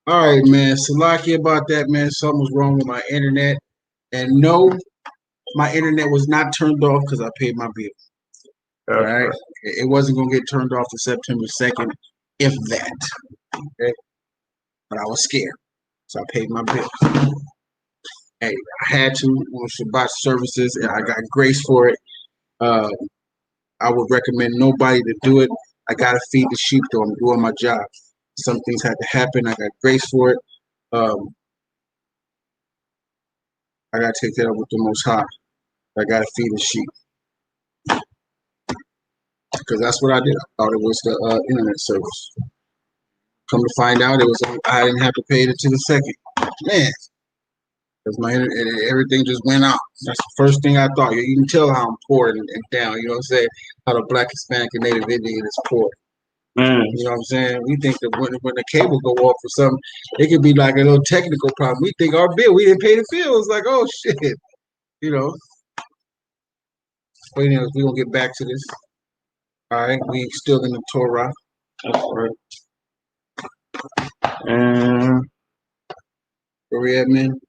All right, man. Salaki about that, man. Something was wrong with my internet. And no, my internet was not turned off because I paid my bill. All right. It wasn't going to get turned off to September 2nd, if that. Okay. But I was scared. So I paid my bill. Hey, I had to on Shabbath services, and I got grace for it. I would recommend nobody to do it. I got to feed the sheep, though. I'm doing my job. Some things had to happen. I got grace for it. I got to take that up with the Most High. I got to feed the sheep. Because that's what I did. I thought it was the internet service. Come to find out, it was I didn't have to pay it until the second. Man, because my internet, everything just went out. That's the first thing I thought. You can tell how I'm poor and down. You know what I'm saying? How the Black, Hispanic, and Native Indian is poor. Man. You know what I'm saying? We think that when the cable go off or something, it could be like a little technical problem. We think our bill, we didn't pay the bill. It's like, oh shit, you know. But anyways, we're gonna get back to this. All right, we still in the Torah. That's right. And where we at, man?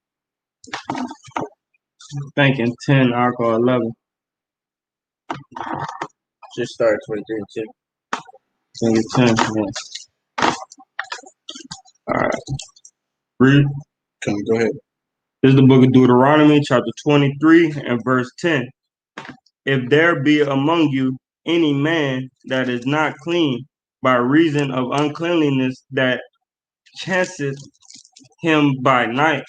Thinking 10, Article 11. Just started 23 and 10. 10, yeah. All right. Read. Come, go ahead. This is the book of Deuteronomy, chapter 23 and verse 10. If there be among you any man that is not clean by reason of uncleanliness that chanceth him by night,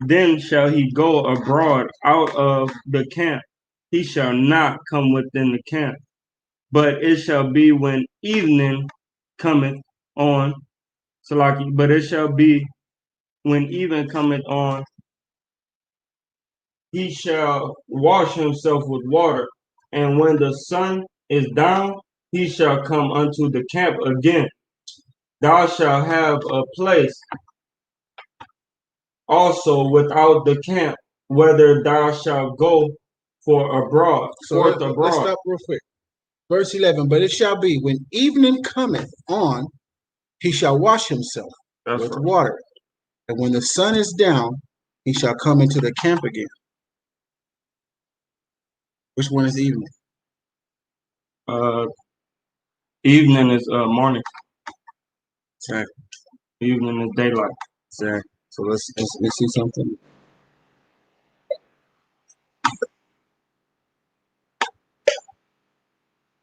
then shall he go abroad out of the camp. He shall not come within the camp. But it shall be when evening cometh on, Salaki, but it shall be when even cometh on, he shall wash himself with water, and when the sun is down, he shall come unto the camp again. Thou shalt have a place also without the camp, whether thou shalt go for abroad. So let's stop real quick. Verse 11, but it shall be when evening cometh on, he shall wash himself with water. And when the sun is down, he shall come into the camp again. Which one is evening? Evening is morning. Exactly. Evening is daylight. Exactly. So let's see something.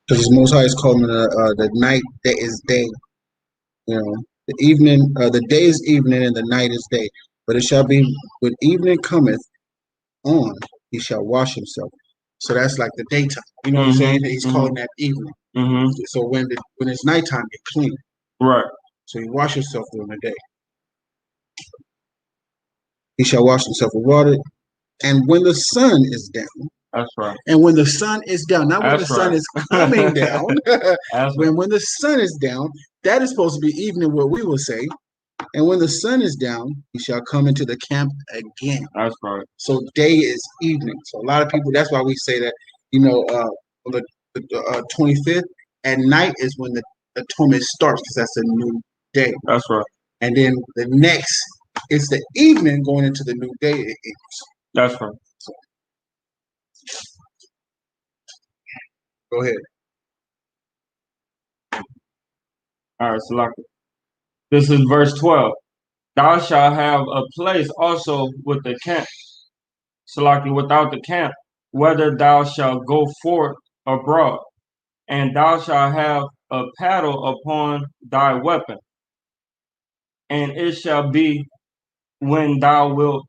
Because the Most High is calling the night that is day. You know, the evening, the day is evening and the night is day. But it shall be when evening cometh on, he shall wash himself. So that's like the daytime. You know what I'm saying? He's calling that evening. So when it's nighttime, get clean. Right. So you wash yourself during the day. He shall wash himself with water. And when the sun is down. That's right. And when the sun is down, not when the sun is coming down. when the sun is down, that is supposed to be evening, what we will say. And when the sun is down, he shall come into the camp again. That's right. So day is evening. So a lot of people, that's why we say that, you know, on the 25th at night is when the atonement starts, because that's a new day. That's right. And then the next, it's the evening going into the new day. That's right. So, go ahead. All right, Salaki. This is verse 12. Thou shalt have a place also with the camp, Salaki, without the camp, whether thou shalt go forth abroad, and thou shalt have a paddle upon thy weapon. And it shall be when thou wilt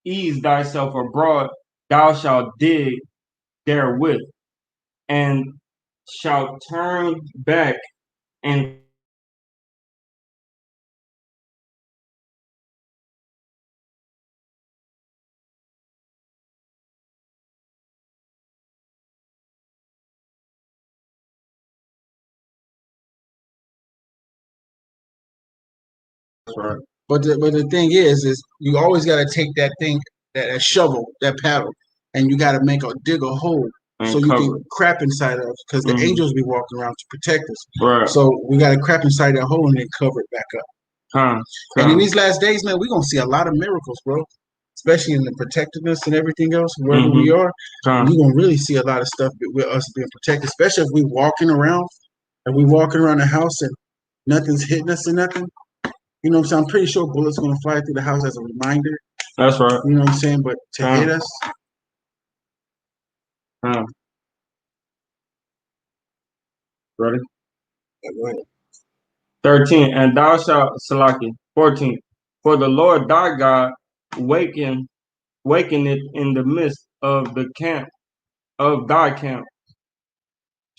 ease thyself abroad, thou shalt dig therewith, and shalt turn back and right. But the thing is you always got to take that thing, that shovel, that paddle, and you got to dig a hole so you can crap inside of, because the angels be walking around to protect us. Right. So we got to crap inside that hole and then cover it back up. And in these last days, man, we're going to see a lot of miracles, bro. Especially in the protectiveness and everything else, wherever we are. We're going to really see a lot of stuff with us being protected, especially if we walking around the house and nothing's hitting us or nothing. You know what I'm saying? I'm pretty sure bullets going to fly through the house as a reminder. That's right. You know what I'm saying? But to hit us. Ready? Yeah, go ahead. 13. And thou shalt, Salaki. 14. For the Lord thy God wakeneth in the midst of the camp, of thy camp,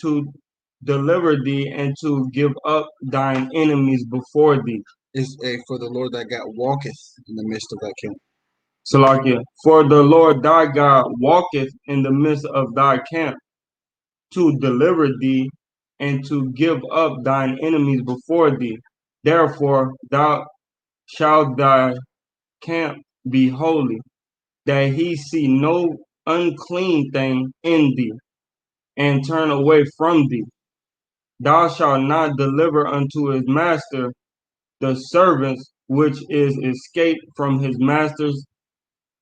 to deliver thee and to give up thine enemies before thee. Is for the Lord thy God walketh in the midst of thy camp. Salakia. For the Lord thy God walketh in the midst of thy camp, to deliver thee and to give up thine enemies before thee. Therefore thou shalt thy camp be holy, that he see no unclean thing in thee, and turn away from thee. Thou shalt not deliver unto his master the servants which is escaped from his master's,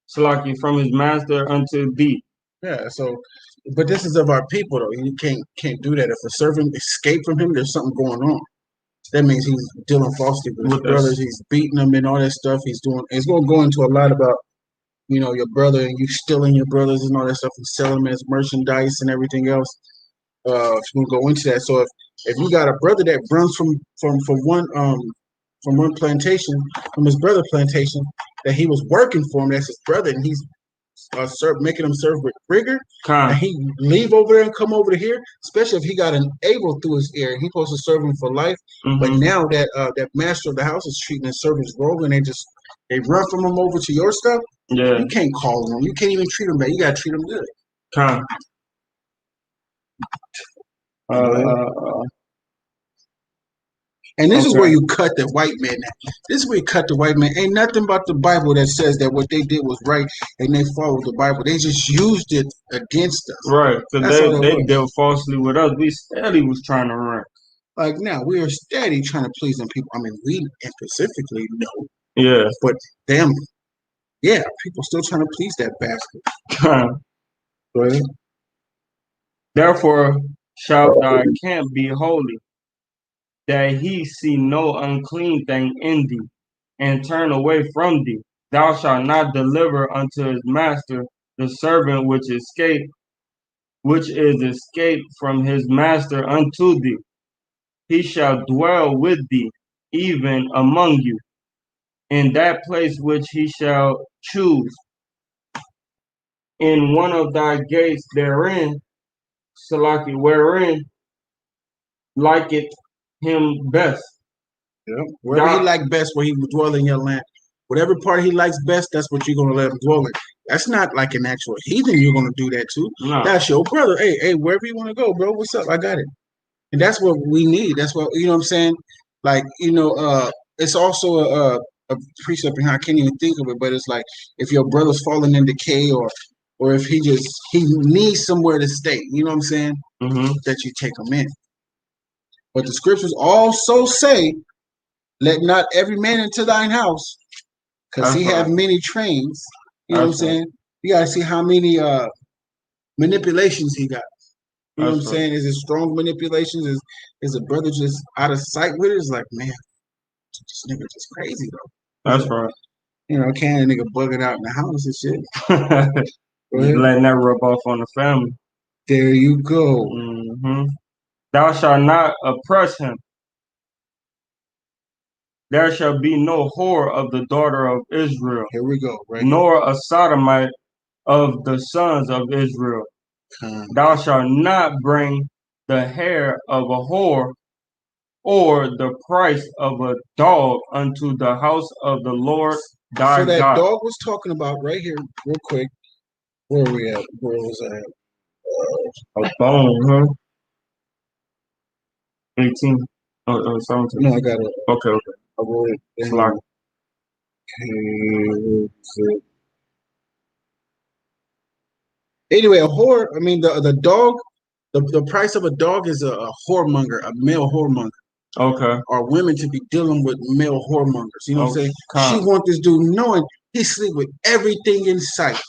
Salaki, from his master unto thee. Yeah, so, but this is of our people, though. You can't do that. If a servant escaped from him, there's something going on. That means he's dealing falsely with his brothers. He's beating them and all that stuff. It's going to go into a lot about, your brother and you stealing your brothers and all that stuff and selling them as merchandise and everything else. It's going to go into that. So if you got a brother that runs from one plantation, from his brother plantation, that he was working for him, that's his brother, and he's making him serve with rigor, and he leave over there and come over to here, especially if he got an able through his ear, and he's supposed to serve him for life. But now that that master of the house is treating his servants wrong, and they run from him over to your stuff. Yeah, you can't call them. You can't even treat them bad. You gotta treat them good. And this is where you cut the white man at. This is where you cut the white man. Ain't nothing about the Bible that says that what they did was right and they followed the Bible. They just used it against us. Right. Because they dealt falsely with us. We steady was trying to run. Like now, we are steady trying to please them people. I mean, we specifically know. Yeah. But them, yeah, people still trying to please that bastard. Go ahead. Therefore shalt thy camp be holy, that he see no unclean thing in thee, and turn away from thee. Thou shalt not deliver unto his master the servant which is escaped from his master unto thee. He shall dwell with thee, even among you, in that place which he shall choose. In one of thy gates therein, Salaki, wherein liketh him best. Yeah. Wherever he likes best, where he will dwell in your land. Whatever part he likes best, that's what you're gonna let him dwell in. That's not like an actual heathen you're gonna do that to. No. That's your brother. Hey, wherever you want to go, bro. What's up? I got it. And that's what we need. That's what what I'm saying. Like, it's also a precept behind. I can't even think of it, but it's like if your brother's falling in decay or if he needs somewhere to stay, you know what I'm saying? That you take him in. But the scriptures also say, let not every man into thine house, because he have many trains. You know what I'm saying? You got to see how many manipulations he got. You know what I'm saying? Is it strong manipulations? Is a brother just out of sight with it? It's like, man, this nigga just crazy, though. That's right. Can a nigga bugging out in the house and shit. Letting that rub off on the family. There you go. Thou shalt not oppress him. There shall be no whore of the daughter of Israel. Here we go. Right. Nor a sodomite of the sons of Israel. Thou shalt not bring the hair of a whore or the price of a dog unto the house of the Lord thy God. So that dog was talking about right here, real quick. Where are we at? Where was I at? A bone, huh? 18. Oh, 17. No, I got it. Okay. I wrote it down. Okay, where is it? Anyway, a whore. I mean, the dog. The price of a dog is a whoremonger, a male whoremonger. Okay. Or women to be dealing with male whoremongers. You know what I'm saying? She Con. want this dude knowing he sleep with everything in sight.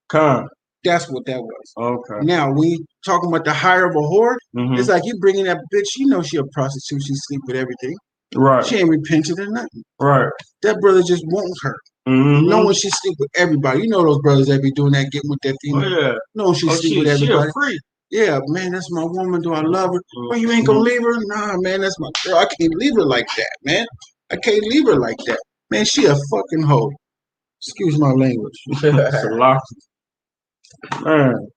Con. That's what that was. Okay. Now, we talking about the hire of a whore. Mm-hmm. It's like you bringing that bitch. You know she a prostitute. She sleep with everything. Right. She ain't repented or nothing. Right. That brother just wants her. Mm-hmm. Knowing she sleep with everybody. You know those brothers that be doing that, getting with that female. Oh, yeah. Knowing she sleep with everybody. She a freak. Yeah, man, that's my woman. Do I love her? Well, you ain't gonna leave her? Nah, man, that's my girl. I can't leave her like that, man. I can't leave her like that. Man, she a fucking hoe. Excuse my language. It's a lot. Man.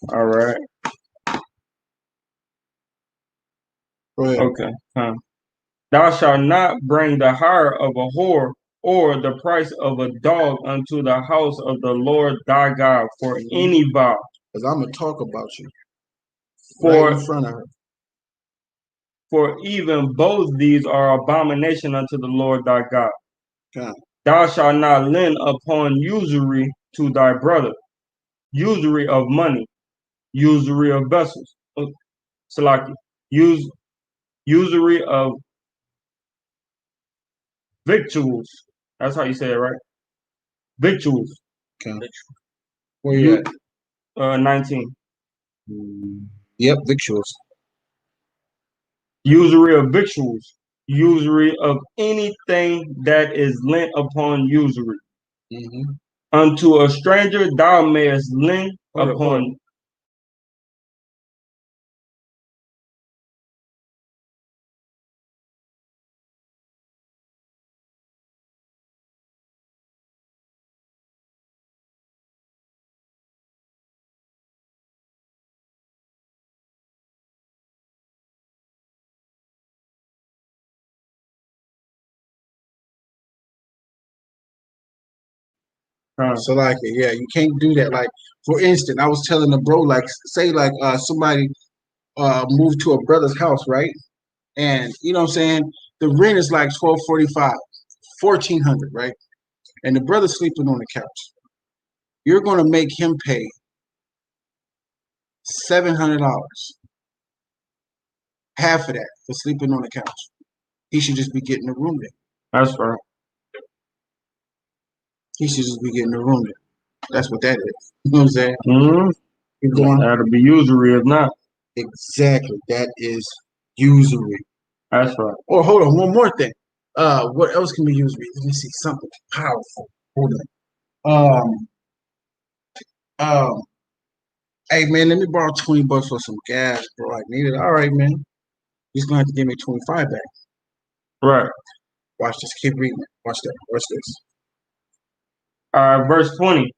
All right. Okay. Thou shalt not bring the hire of a whore or the price of a dog unto the house of the Lord thy God for any vow. Because I'm going to talk about you For, right in front of her. For even both these are abomination unto the Lord thy God. Okay. Thou shalt not lend upon usury to thy brother, usury of money, usury of vessels, Salaki, usury of victuals. That's how you say it, right? Victuals. Okay. Where you at? 19. Yep, victuals. Usury of victuals. Usury of anything that is lent upon usury. Mm-hmm. Unto a stranger thou mayest lend upon. So like, yeah, you can't do that. Like, for instance, I was telling the bro, like, say like somebody moved to a brother's house, right? And you know what I'm saying? The rent is like 1245, 1400, right? And the brother's sleeping on the couch. You're gonna make him pay $700, half of that for sleeping on the couch. He should just be getting a room there. That's right. He should just be getting a room there. That's what that is. You know what I'm saying? Mm-hmm. Keep going. That'll be usury if not. Exactly. That is usury. That's right. Oh, hold on. One more thing. What else can be usury? Let me see something powerful. Hold on. Um. Hey man, let me borrow $20 for some gas, bro. I need it. All right, man. He's gonna have to give me 25 back. Right. Watch this. Keep reading it. Watch that. Watch this. Verse 20.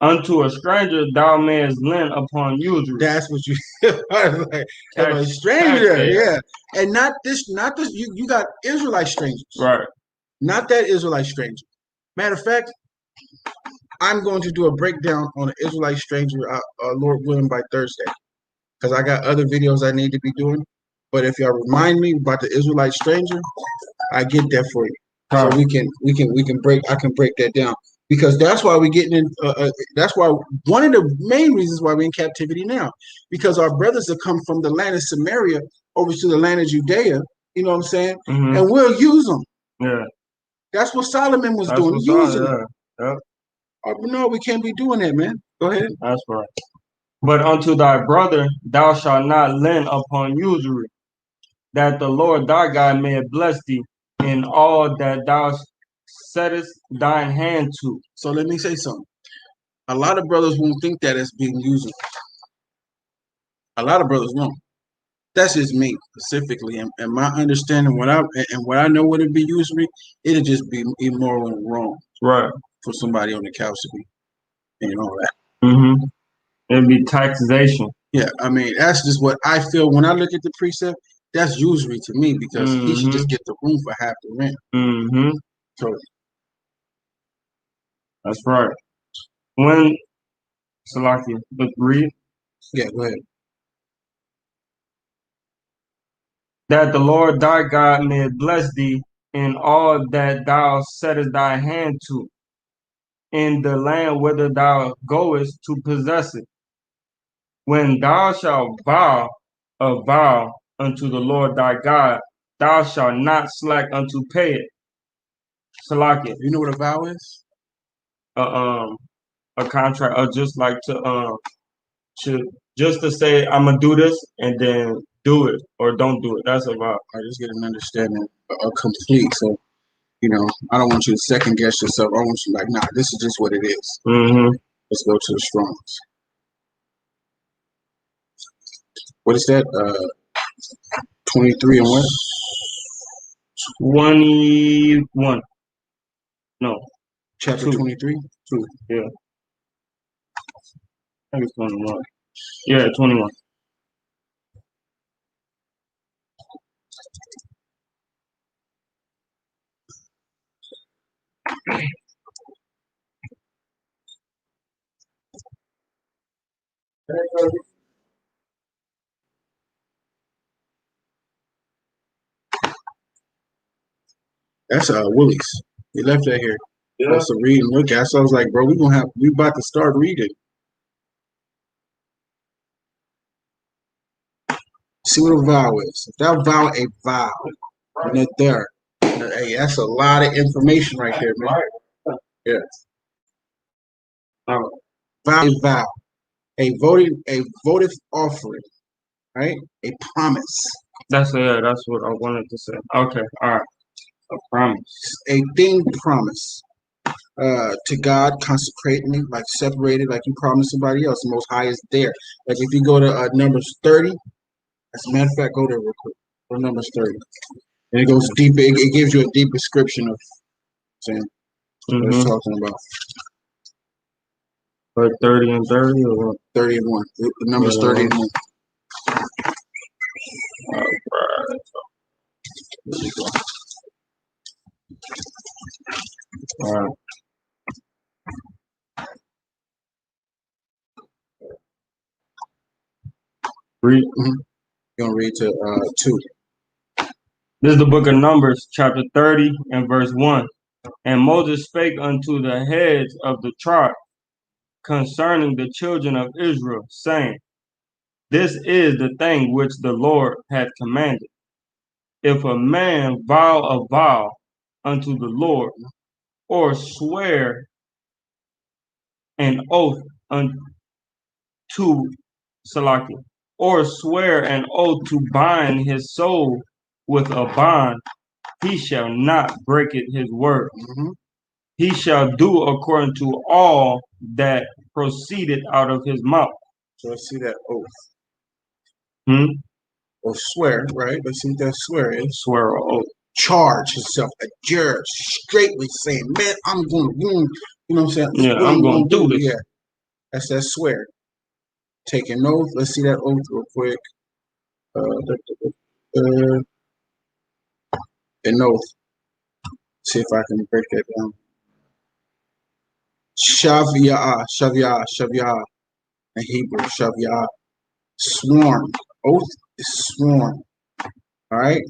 Unto a stranger thou mayest lend upon usury. That's what you like, a stranger, yeah. And not this, you got Israelite strangers. Right. Not that Israelite stranger. Matter of fact, I'm going to do a breakdown on an Israelite stranger, Lord willing, by Thursday. Because I got other videos I need to be doing. But if y'all remind me about the Israelite stranger, I get that for you. So we can break. I can break that down because that's why we're getting in. That's why one of the main reasons why we're in captivity now, because our brothers have come from the land of Samaria over to the land of Judea. You know what I'm saying? Mm-hmm. And we'll use them. Yeah. That's what Solomon was doing. Using them. Yeah. No, we can't be doing that, man. Go ahead. That's right. But unto thy brother thou shalt not lend upon usury, that the Lord thy God may bless thee in all that thou settest thine hand to. So let me say something. A lot of brothers won't think that as being usury. A lot of brothers won't. That's just me specifically, and my understanding. What I know would it be usury, it'd just be immoral and wrong, right, for somebody on the couch to be, all that. Mm-hmm. It'd be taxation. Yeah, I mean that's just what I feel when I look at the precept. That's usury to me because he should just get the room for half the rent. Mm-hmm. So that's right. When Salaki, read. Yeah, go ahead. That the Lord thy God may bless thee in all that thou settest thy hand to. in the land whither thou goest to possess it. When thou shalt vow a vow unto the Lord thy God, thou shalt not slack unto pay it. Salakia. You know what a vow is? A contract, or just like just to say I'm gonna do this and then do it or don't do it. That's a vow. I just get an understanding of complete. So, I don't want you to second guess yourself. I want you like, nah, this is just what it is. Mm-hmm. Let's go to the Strongs. What is that? 23 and what? 21. No. Chapter 2. 23? 2. Yeah. I think it's 21. Yeah, 21. That's Willie's. He left that here. Yeah. Wants to read and look at. So I was like, bro, we about to start reading. See what a vow is. If thou vow a vow, and it there. Hey, that's a lot of information right there, man. Yeah. Vow a vow. A votive offering, right? A promise. That's what I wanted to say. Okay, all right. A promise. A thing promise. To God, consecrating it, like separated, like you promised somebody else. The Most High is there. Like if you go to Numbers 30, as a matter of fact, go there real quick. Go to Numbers 30. And it goes deep. It gives you a deep description of saying what it's talking about. Like 30 and 30 or what? 30 and 1. The Numbers 30 and 1. All right. There you go. All right. Read. You're going to read to 2. This is the book of Numbers, chapter 30 and verse 1. And Moses spake unto the heads of the tribe concerning the children of Israel, saying, This is the thing which the Lord hath commanded. If a man vow a vow unto the Lord, or swear an oath unto Salaki, or swear an oath to bind his soul with a bond, he shall not break it his word. Mm-hmm. He shall do according to all that proceeded out of his mouth. So let's see that oath. Or swear, right? Let's see what that swear is. Swear or oath. Charge himself, a judge, straightly saying, man, I'm going to wound. You know what I'm saying? Yeah, I'm going to do this. Yeah. That's that swear. Take an oath. Let's see that oath real quick. An oath. See if I can break that down. Shaviyah. In Hebrew, Shaviyah. Sworn. Oath is sworn. All right?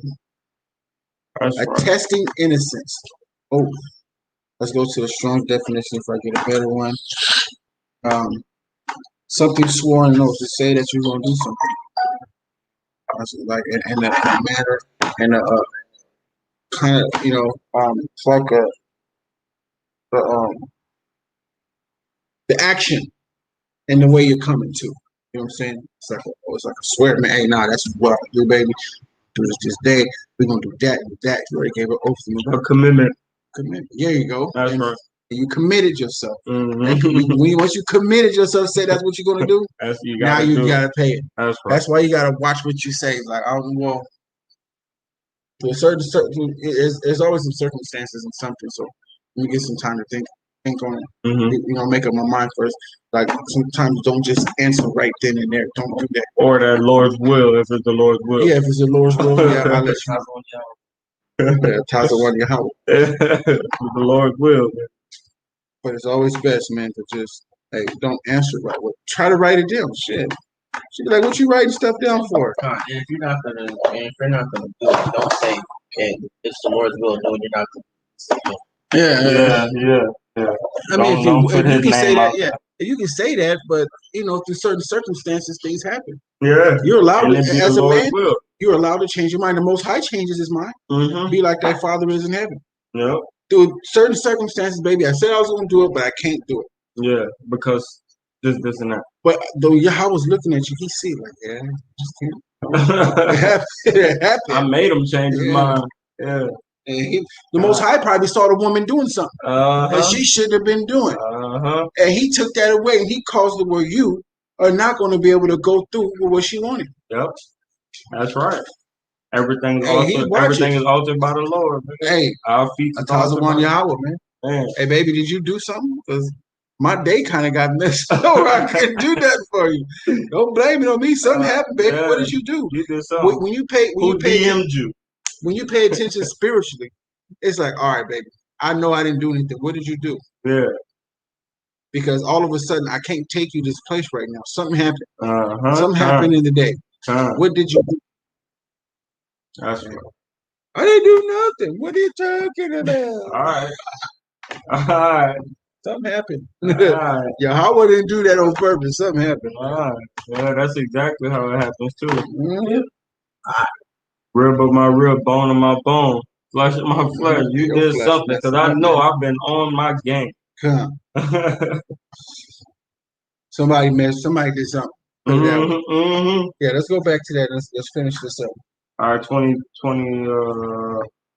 Attesting innocence. Oath. Let's go to the strong definition if I get a better one. Something sworn an oath to say that you're going to do something. Like in a matter, in a kind of, it's like the action and the way you're coming to. You know what I'm saying? It's like a swear, man. Hey, nah, that's what I do, baby. Do this day. We're gonna do that and that. You already gave an oath to me. A commitment. Commitment. There you go. That's right. You committed yourself. Mm-hmm. Once you committed yourself, say that's what you're gonna do. You gotta pay it. That's right. That's why you gotta watch what you say. Like, to a certain, there's always some circumstances and something. So let me get some time to think on it. Mm-hmm. Make up my mind first. Like sometimes don't just answer right then and there. Don't do that. Or that Lord's will, if it's the Lord's will. Yeah, if it's the Lord's will, yeah, I'll let you know. The Lord's will. But it's always best, man, to just don't answer right. Try to write it down. Shit. She'd be like, "What you writing stuff down for?" If you're not gonna do it, don't say, "Okay, it's the Lord's will." No, you're not gonna say no. Yeah. Yeah. I mean, Don't put if you his can say name that, out yeah, you can say that, but through certain circumstances, things happen. there. Yeah. You're allowed And to, it be as the a Lord's man, will. you're allowed to change your mind. The Most High changes his mind. Mm-hmm. Be like that Father is in heaven. Yep. Through certain circumstances, baby, I said I was going to do it, but I can't do it. Yeah, because this and that. But though Yahweh was looking at you, he see like, yeah, just can't. It happened. It happened. I made him change his mind. Yeah. And the Most High probably saw the woman doing something that she shouldn't have been doing. And he took that away and he caused it where you are not going to be able to go through with what she wanted. Yep. That's right. Everything is altered by the Lord. Man. Hey, our feet is altered one by Yahweh, man. Hey, baby, did you do something? Because my day kind of got messed up. I couldn't do that for you. Don't blame it on me. Something happened, baby. Yeah. What did you do? You did something. When you pay, Who DM'd you? When you pay attention spiritually, it's like, all right, baby, I know I didn't do anything. What did you do? Yeah. Because all of a sudden, I can't take you to this place right now. Something happened. Something happened in the day. What did you do? That's right. I didn't do nothing. What are you talking about? All right. Something happened. Yahweh didn't do that on purpose. Something happened. Yeah, that's exactly how it happens too. Mm-hmm. Rib of my rib, bone of my bone, flesh of my flesh. You did something because I know I've been on my game. Somebody did something. Yeah, let's go back to that. Let's finish this up. All right, 20,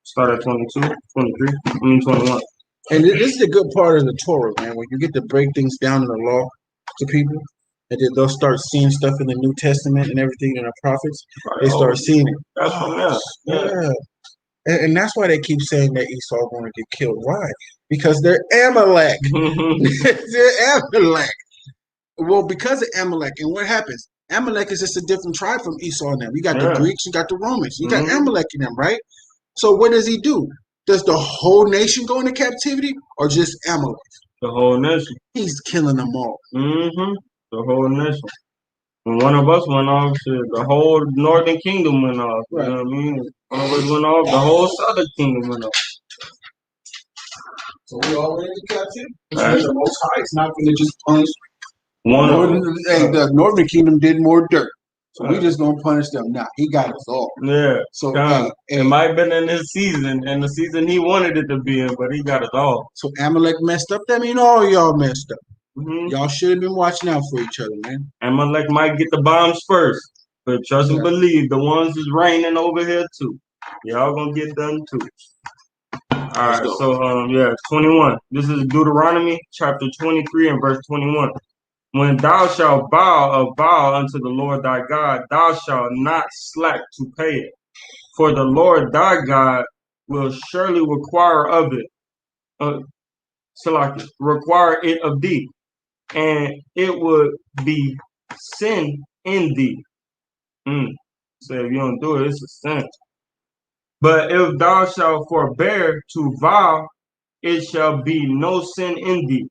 start at 22, 23, 21. And this is the good part of the Torah, man, when you get to break things down in the law to people, and then they'll start seeing stuff in the New Testament and everything in the prophets. They start seeing it. That's from there. Yeah. And that's why they keep saying that Esau going to get killed. Why? Because they're Amalek. They're Amalek. Well, because of Amalek. And what happens? Amalek is just a different tribe from Esau and them. You got the Greeks, you got the Romans. You got Amalek in them, right? So what does he do? Does the whole nation go into captivity or just Amalek? The whole nation. He's killing them all. The whole nation. When one of us went off, the whole northern kingdom went off. Right. You know what I mean? One of us went off, the whole southern kingdom went off. So we all went into captivity. The Most High is not going to just punish the northern kingdom did more dirt. So we just gonna punish them now. He got us all. Yeah. So it might have been in his season, and the season he wanted it to be in, but he got us all. So Amalek messed up. That mean all y'all messed up. Y'all should have been watching out for each other, man. Amalek might get the bombs first, but trust and believe the ones is raining over here too. Y'all gonna get done too. All right. So 21. This is Deuteronomy chapter 23 and verse 21. When thou shalt vow a vow unto the Lord thy God, thou shalt not slack to pay it. For the Lord thy God will surely require of it, require it of thee, and it would be sin in thee. So if you don't do it, it's a sin. But if thou shalt forbear to vow, it shall be no sin in thee.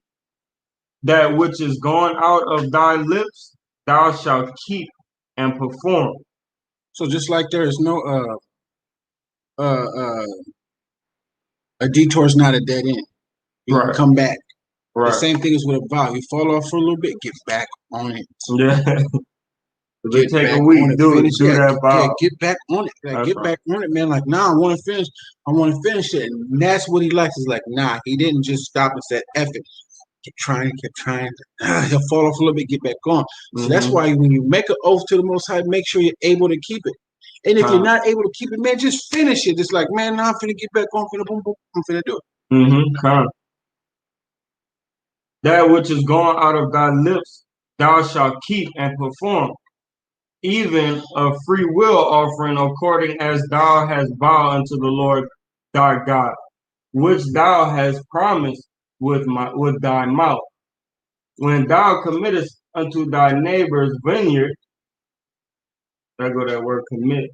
That which is gone out of thy lips, thou shalt keep and perform. So just like there is no a detour is not a dead end. You can come back. The same thing is with a vow. You fall off for a little bit, get back on it. Take a week, do that vow. Yeah, get back on it. Back on it, man. Like, nah, I want to finish. I want to finish it. And that's what he likes. Is like, nah, he didn't just stop and said, F it. Keep trying. He'll fall off a little bit, get back on. So that's why when you make an oath to the Most High, make sure you're able to keep it. And if you're not able to keep it, man, just finish it. It's like, man, now I'm finna get back on, finna boom, boom, I'm finna do it. That which is gone out of thy lips, thou shalt keep and perform, even a free will offering, according as thou hast vowed unto the Lord thy God, which thou hast promised with thy mouth. When thou committest unto thy neighbor's vineyard, there go that word commit.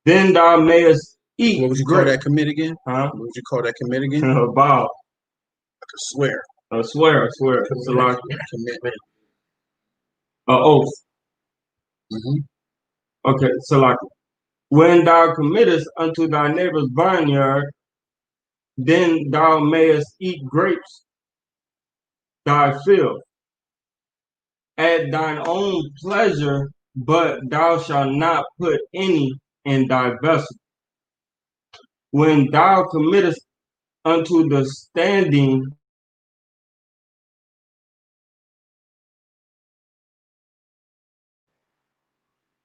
Then thou mayest eat. What would you call that commit again? What would you call that commit again? A vow. Like a swear. A swear. Commitment. Oath. Okay, so when thou committest unto thy neighbor's vineyard, then thou mayest eat grapes thy fill at thine own pleasure, but thou shalt not put any in thy vessel. When thou committest unto the standing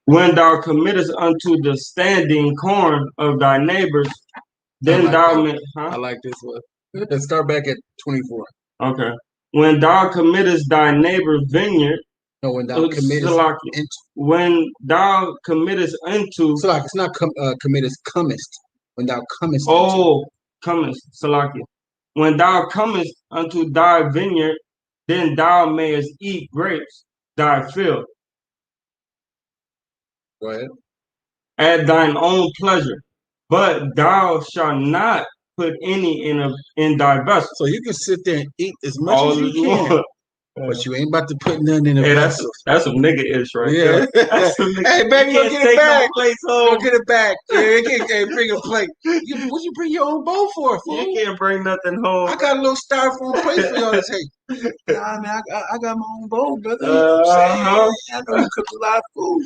when thou committest unto the standing corn of thy neighbors, then thou may, I like this one. Let's start back at 24. okay. When thou committest thy neighbor's vineyard, No, when thou committest into. when thou committest into, So like it's not committest, comest. When thou comest. oh, comest, Salaki. When thou comest unto thy vineyard, then thou mayest eat grapes thy fill. Go ahead. At thine own pleasure, but thou shalt not put any in thy vessel. So you can sit there and eat as much as you can, but you ain't about to put none in a vessel. That's some nigga-ish right there. Hey, baby, go get it back. Go get it back. Hey, bring a plate. What you bring your own bowl for? Fool? You can't bring nothing home. I got a little styrofoam plate for y'all to take. Nah, man, I got my own bowl, brother. You know what I'm saying? I know you cook a lot of food.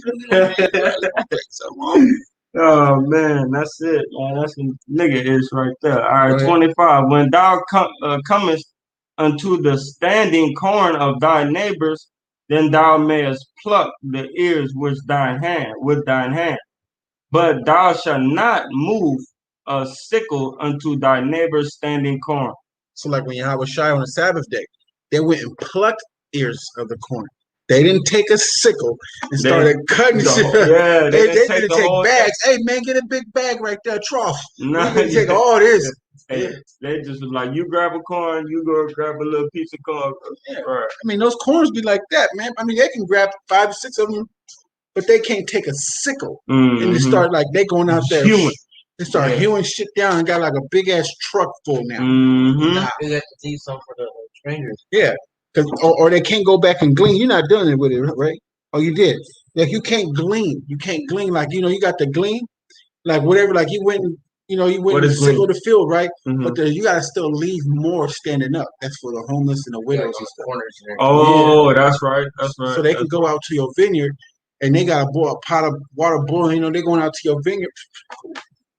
Oh man, that's it, man. That's some nigga-ish right there. All right, 25. When thou comest unto the standing corn of thy neighbors, then thou mayest pluck the ears with thine hand. But thou shalt not move a sickle unto thy neighbor's standing corn. So like when Yahweh Shai on the Sabbath day, they went and plucked ears of the corn. They didn't take a sickle and started cutting shit. Yeah, they didn't take bags. Hey man, get a big bag right there, trough. No, you can take all this. Hey, they just was like, you grab a corn, you go grab a little piece of corn. Yeah. Right. I mean, those corns be like that, man. I mean, they can grab 5 or 6 of them, but they can't take a sickle and just start like they going out there. They start hewing shit down and got like a big ass truck full now. Nah. They got to teach some for the strangers. Yeah, because or they can't go back and glean. You're not doing it with it, right? Oh, you did. Like you can't glean. You can't glean like you got the glean, like whatever. Like you went and sickle the field, right? But you gotta still leave more standing up. That's for the homeless and the widows and stuff. Oh, that's right. That's right. So they can go out to your vineyard and they got a pot of water boiling. They're going out to your vineyard,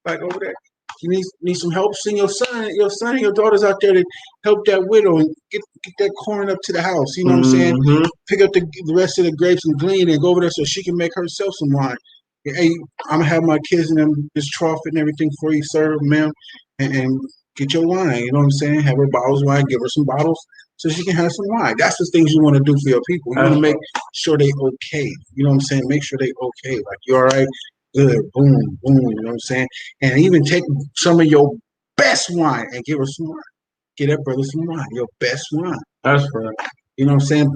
like over there. You need some help. Send your son and your daughters out there to help that widow and get that corn up to the house. You know what I'm saying? Pick up the rest of the grapes and glean and go over there so she can make herself some wine. Hey, I'm gonna have my kids and them just trough it and everything for you, sir, ma'am, and get your wine. You know what I'm saying? Have her bottles of wine, give her some bottles so she can have some wine. That's the things you want to do for your people. You want to make sure they okay. You know what I'm saying? Make sure they okay. Like you all right? Good, boom, boom. You know what I'm saying? And even take some of your best wine and give her some wine. Get that brother some wine, your best wine. That's right. You know what I'm saying?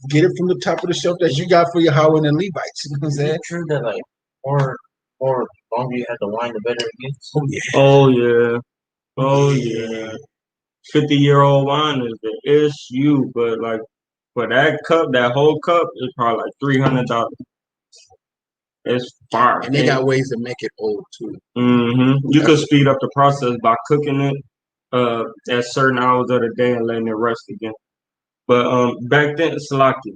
Get it from the top of the shelf that you got for your Yahweh and the Levites. You know what I'm saying? It's true that like more longer you have the wine, the better it gets. Oh yeah. Oh yeah. Oh yeah. 50-year-old wine is the issue, but like for that cup, that whole cup is probably like $300. It's fire. And they got ways to make it old too. You could speed up the process by cooking it at certain hours of the day and letting it rest again. But back then, Salaki,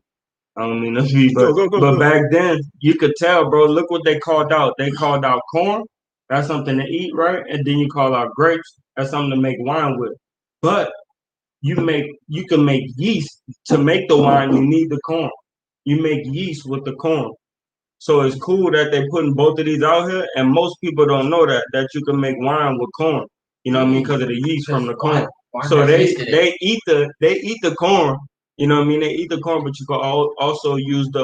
I don't mean to be, but back then you could tell, bro. Look what they called out. They called out corn. That's something to eat, right? And then you call out grapes. That's something to make wine with. But you can make yeast to make the wine. You need the corn. You make yeast with the corn. So it's cool that they're putting both of these out here, and most people don't know that you can make wine with corn. You know what I mean? Because of the yeast from the corn. So they eat the corn. You know what I mean? They eat the corn, but you can also use the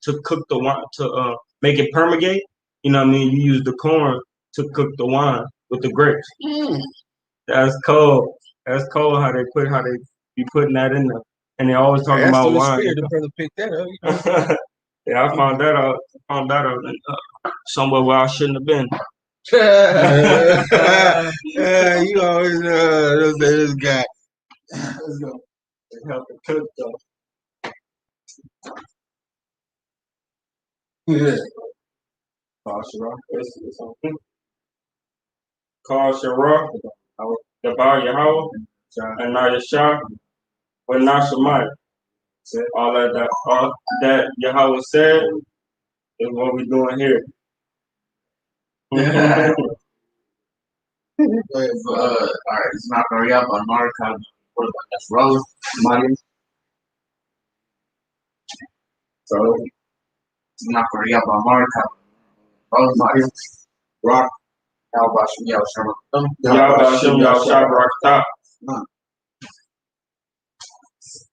to cook the wine to make it permeate. You know what I mean? You use the corn to cook the wine with the grapes. That's cold. That's cold how they be putting that in there, and they always talking about wine. The brother picked that up. Yeah, I found that out. Somewhere where I shouldn't have been. You always this guy. Let's go. Help the cook though. Yeah. Carl Sharrock. Carl Sharrock. the Bar Yahweh, and now Yeshua, with Nashamai. All that Yahweh said is what we're doing here. All right, it's not hurry up on Mark. That's Rose, Mario. So it's not hurry up on Mark. Rose, Mario. Rock. How about you? Y'all Bashem, y'all Shabbat Top.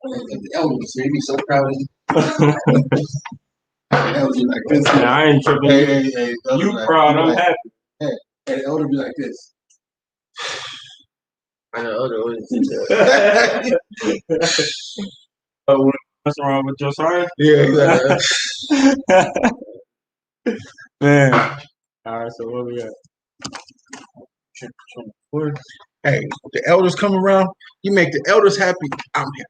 The elders, they be so proud of you. The elders be like this. I ain't tripping. Hey, you proud, I'm happy. Hey, the elder be like this. I know elder always do that. What's wrong with your side? Yeah, exactly. Man. All right, so where we at? Hey, the elders come around, you make the elders happy, I'm happy.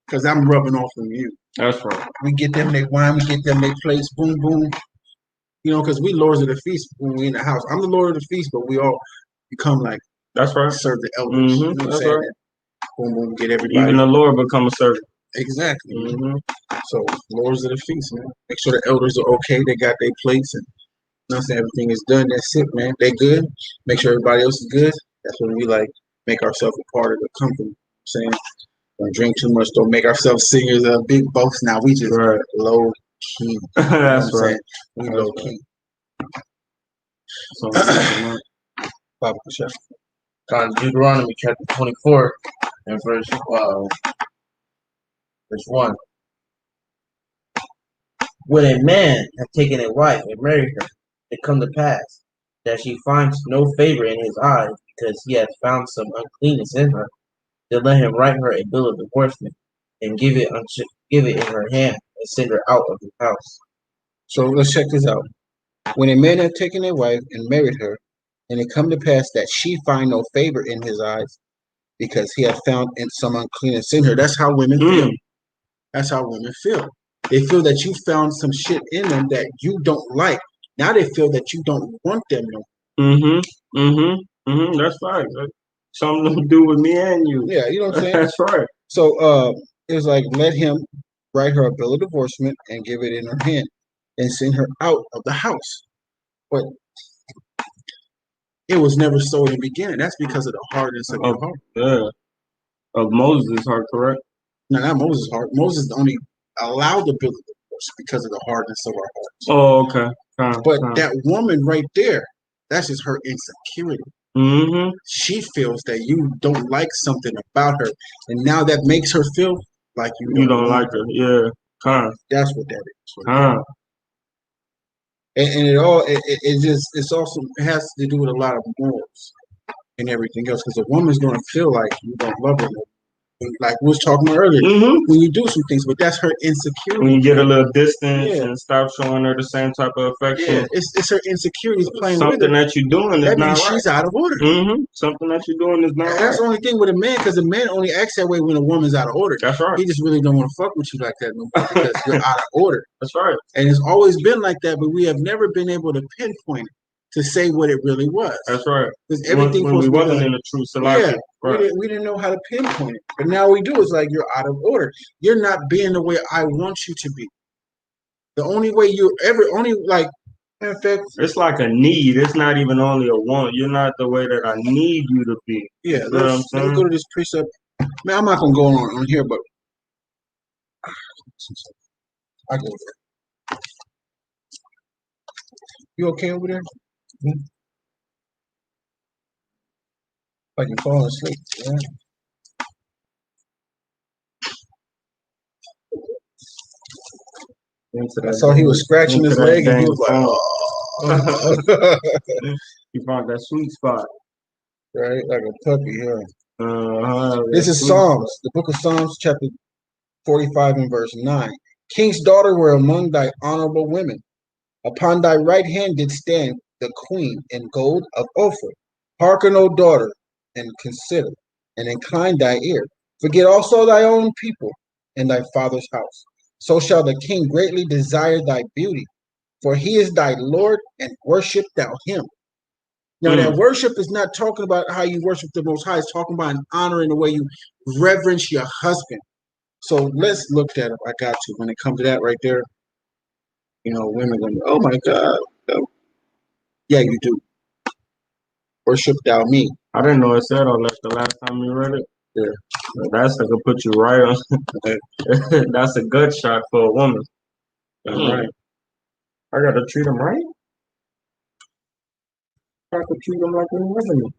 Because I'm rubbing off on you. That's right. We get them their wine, we get them their plates, boom, boom. You know, because we lords of the feast when we in the house. I'm the lord of the feast, but we all become like, that's right, serve the elders. You know what I'm saying? Right. Boom, boom, get everybody. Even the Lord become a servant. Exactly. So, lords of the feast, man. Make sure the elders are okay. They got their plates and you know what I'm saying? Everything is done. That's it, man. They good. Make sure everybody else is good. That's when we like make ourselves a part of the company. You know what I'm saying? Don't drink too much. Don't make ourselves singers of big boats. Now we just low key. That's right. We low key. So, Deuteronomy chapter 24 and verse 1. When a man hath taken a wife and married her, it come to pass that she finds no favor in his eyes, because he hath found some uncleanness in her, then let him write her a bill of divorcement, and give it in her hand, and send her out of his house. So let's check this out. When a man hath taken a wife and married her, and it come to pass that she find no favor in his eyes, because he hath found in some uncleanness in her. That's how women feel. That's how women feel. They feel that you found some shit in them that you don't like. Now they feel that you don't want them no more. That's right. Something to do with me and you. Yeah, you know what I'm saying? That's right. So it's like, let him write her a bill of divorcement and give it in her hand and send her out of the house. But it was never so in the beginning. That's because of the hardness of your heart. Yeah. Of Moses' heart, correct? No, not Moses' heart. Moses only allowed the bill of divorce because of the hardness of our hearts. Oh, okay. But that woman right there, that's just her insecurity. She feels that you don't like something about her, and now that makes her feel like you don't like her. Yeah. That's what that is. And it also has to do with a lot of morals and everything else, because a woman's going to feel like you don't love her. Like we was talking about earlier, when you do some things, but that's her insecurity. When you get a little distance and stop showing her the same type of affection. Yeah, it's her insecurities playing something with her. that you're doing is that not means right. She's out of order. Something that you're doing is not right. That's the only thing with a man, because a man only acts that way when a woman's out of order. That's right. He just really don't want to fuck with you like that no more because you're out of order. That's right. And it's always been like that, but we have never been able to pinpoint it to say what it really was. That's right. Because everything when we wasn't in the true yeah, right. we didn't know how to pinpoint it. But now we do. It's like you're out of order. You're not being the way I want you to be. The only way in fact, it's like a need. It's not even only a want. You're not the way that I need you to be. Yeah, let me go to this precept. Man, I'm not gonna go on here, but I go there. You okay over there? Like you're falling asleep. Yeah. I saw he was scratching his leg and he was like, oh. He found that sweet spot. Right, like a puppy, yeah. This is Psalms, the book of Psalms, chapter 45 and verse 9. King's daughter were among thy honorable women. Upon thy right hand did stand the queen in gold of Ophir. Hearken, O daughter, and consider, and incline thy ear. Forget also thy own people and thy father's house. So shall the king greatly desire thy beauty, for he is thy Lord, and worship thou him. Now, that worship is not talking about how you worship the Most High. It's talking about an honor in the way you reverence your husband. So let's look that up. I got to. When it comes to that right there, women going, oh my God. No. Yeah, you do. Worship thou me. I didn't know it said all that the last time you read it. Yeah. That's gonna put you right on. That's a gut shot for a woman. Right. I gotta treat them right. I have to treat them like they're women.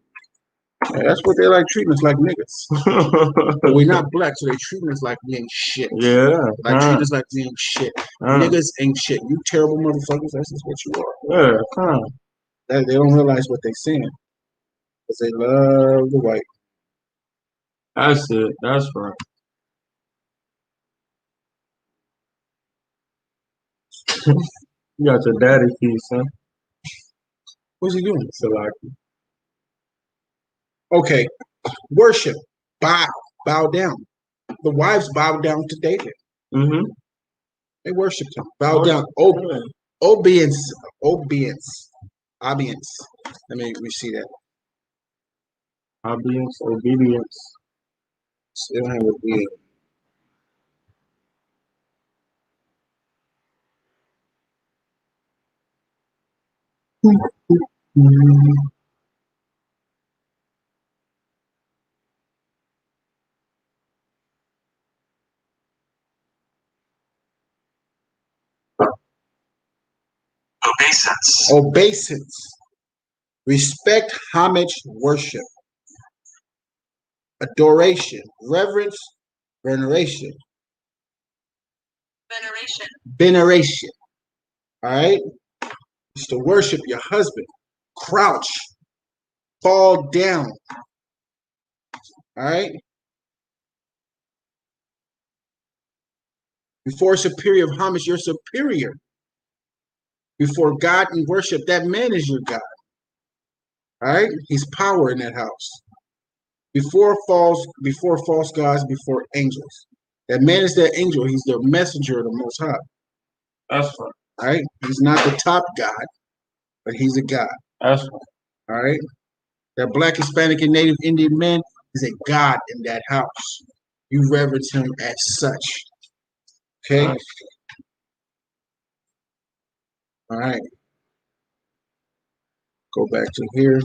Yeah, that's what they like, treating us like niggas. But we're not black, so they treating us like we ain't shit. Yeah. Treat us like we ain't shit. Niggas ain't shit. You terrible motherfuckers, that's just what you are. Yeah. They don't realize what they're saying. Because they love the white. That's it. That's right. You got your daddy piece, huh? What's he doing? Okay. Worship. Bow down. The wives bow down to David. Mm-hmm. They worshiped him. Bow down. Obedience. Let me see that. Obedience. They don't have obedience. Obeisance. Respect, homage, worship. Adoration, reverence, veneration. Veneration. All right? It's to worship your husband. Crouch. Fall down. All right? Before superior of homage, you're superior. Before God and worship, that man is your God. All right? He's power in that house. Before false gods, before angels. That man is that angel. He's the messenger of the Most High. That's right. All right? He's not the top God, but he's a God. That's right. All right? That black, Hispanic, and Native Indian man is a God in that house. You reverence him as such. Okay? Nice. All right. Go back to here.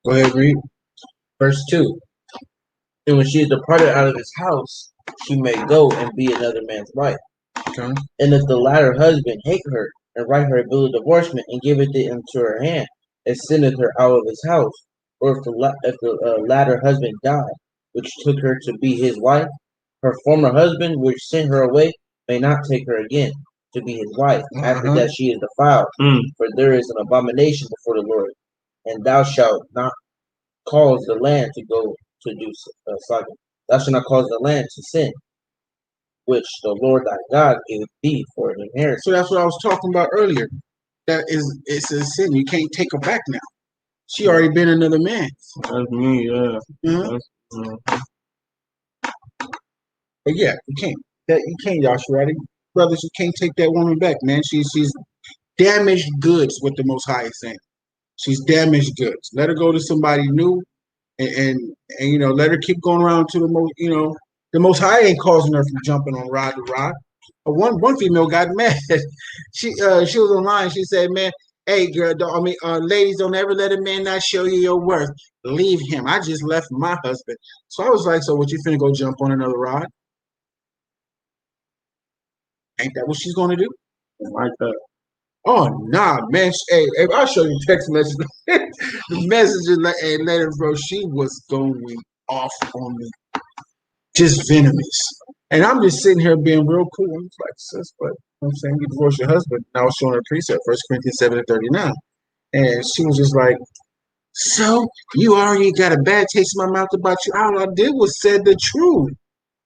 Go ahead, read. Verse 2. And when she is departed out of his house, she may go and be another man's wife. Okay. And if the latter husband hate her, and write her a bill of divorcement, and giveth it into her hand, and sendeth her out of his house, or if the latter husband die, which took her to be his wife, her former husband, which sent her away, may not take her again to be his wife, after that she is defiled. For there is an abomination before the Lord, and thou shalt not cause the land to go to do something. Thou shalt not cause the land to sin, which the Lord thy God gave thee for an inheritance. So that's what I was talking about earlier. It's a sin. You can't take her back now. She already been another man. That's me, yeah. Mm-hmm. But yeah, you can't. You can't, Yashua. Brothers, you can't take that woman back, man. She's damaged goods, what the Most High is saying. She's damaged goods. Let her go to somebody new, and let her keep going around to the most. The Most High ain't causing her from jumping on rod to rod. One female got mad. She was online. She said, "Man, hey girl, ladies, don't ever let a man not show you your worth. Leave him. I just left my husband." So I was like, "So what? You finna go jump on another rod? Ain't that what she's gonna do?" Like that. Oh nah, man. Hey, I'll show you text message. The messages later, bro. She was going off on me, just venomous. And I'm just sitting here being real cool. I'm just like, sis, but I'm saying you divorce your husband. And I was showing her precept, 1 Corinthians 7:39. And she was just like, so you already got a bad taste in my mouth about you. All I did was said the truth.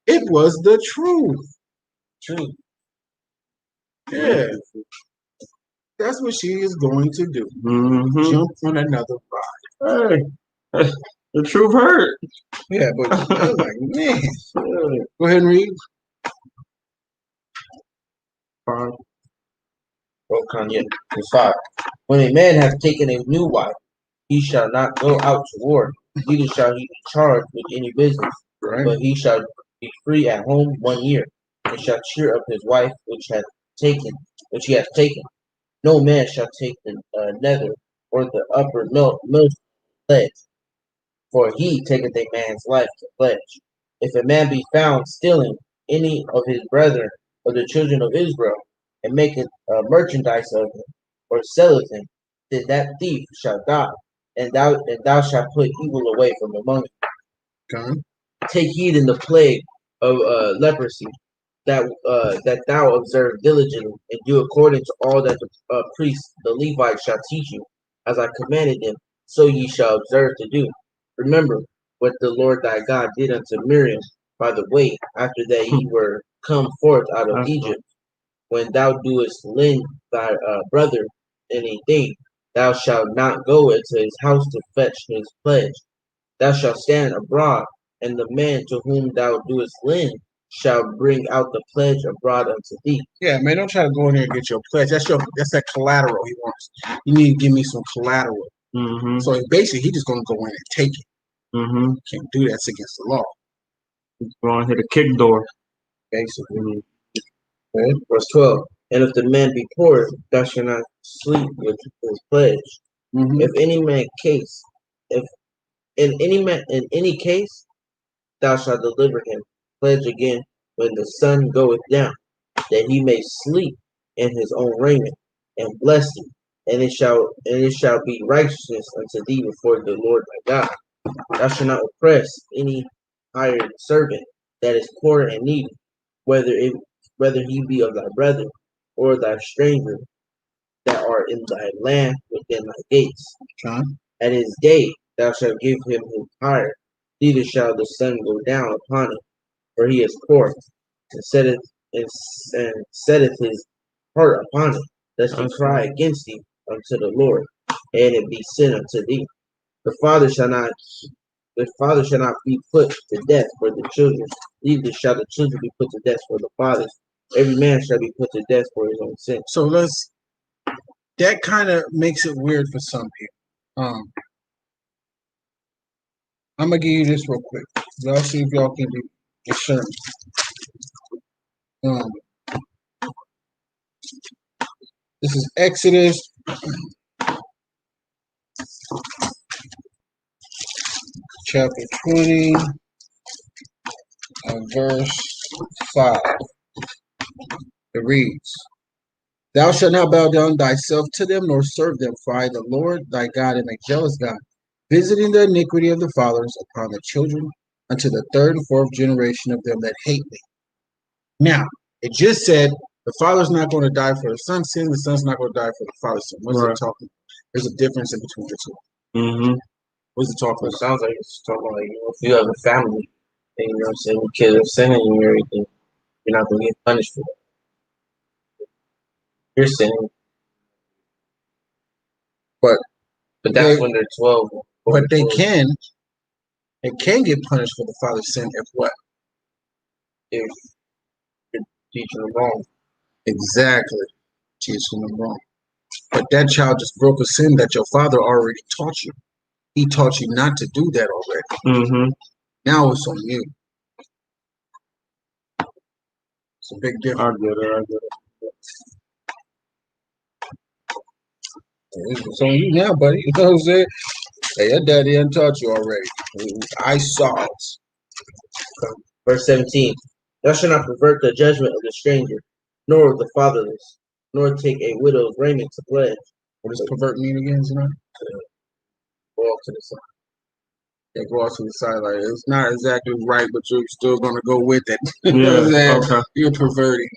It was the truth. True. Yeah. That's what she is going to do. Mm-hmm. Jump on another ride. Hey, the truth hurt. Yeah, but I was like, man. Go ahead and read. 5. Verse 5. When a man hath taken a new wife, he shall not go out to war, neither shall he be charged with any business, Right. but he shall be free at home 1 year, and shall cheer up his wife which he hath taken. No man shall take the nether or the upper mill pledge, for he taketh a man's life to pledge. If a man be found stealing any of his brethren or the children of Israel, and maketh merchandise of him, or selleth him, then that thief shall die, and thou shalt put evil away from among them. Okay. Take heed in the plague of leprosy, that thou observe diligently, and do according to all that the priests, the Levites, shall teach you, as I commanded them, so ye shall observe to do. Remember what the Lord thy God did unto Miriam by the way, after that ye were come forth out of Egypt. When thou doest lend thy brother anything, thou shalt not go into his house to fetch his pledge. Thou shalt stand abroad, and the man to whom thou doest lend shall bring out the pledge abroad unto thee. Yeah, man, don't try to go in there and get your pledge. That's that collateral he wants. You need to give me some collateral. Mm-hmm. So basically, he's just gonna go in and take it. Mm-hmm. Can't do that. It's against the law. He's going to hit a kick door. Basically. Okay. Verse 12. And if the man be poor, thou shalt not sleep with his pledge. Mm-hmm. If in any case thou shalt deliver him pledge again when the sun goeth down, that he may sleep in his own raiment, and bless thee, and it shall be righteousness unto thee before the Lord thy God. Thou shalt not oppress any hired servant that is poor and needy, whether he be of thy brethren or thy stranger that are in thy land within thy gates. Okay. At his day thou shalt give him his hire, neither shall the sun go down upon him, for he is poor, and setteth his heart upon it, lest he cry against thee unto the Lord, and it be sin unto thee. The father shall not be put to death for the children, neither shall the children be put to death for the fathers. Every man shall be put to death for his own sin. So that kind of makes it weird for some people. I'm gonna give you this real quick. Y'all see if y'all can be discerning. This is Exodus chapter 20, verse 5. It reads, Thou shalt not bow down thyself to them, nor serve them, for I, the Lord thy God, am a jealous God, visiting the iniquity of the fathers upon the children, unto the third and fourth generation of them that hate me. Now, it just said the father's not going to die for the son's sin, the son's not going to die for the father's sin. What's it talking? There's a difference in between the two. Mm-hmm. What's it talking It about? sounds like it's talking about, if you have a family, and what I'm saying, your kids are sinning and everything, you're not going to get punished for that. You're sinning. But that's when they're 12. But they can get punished for the father's sin if what? If you're teaching them wrong. Exactly. Teaching them wrong. But that child just broke a sin that your father already taught you. He taught you not to do that already. Mm-hmm. Now it's on you. It's a big difference. I get it. It's on you now, buddy. You know what I'm saying? Hey, your daddy done taught you already. I saw it. Verse 17. Thou shalt not pervert the judgment of the stranger, nor of the fatherless, nor take a widow's raiment to pledge. What does pervert mean again, you know? Go off to the side. Yeah, go off to the side. Like, it's not exactly right, but you're still going to go with it. Yeah, okay. You're perverting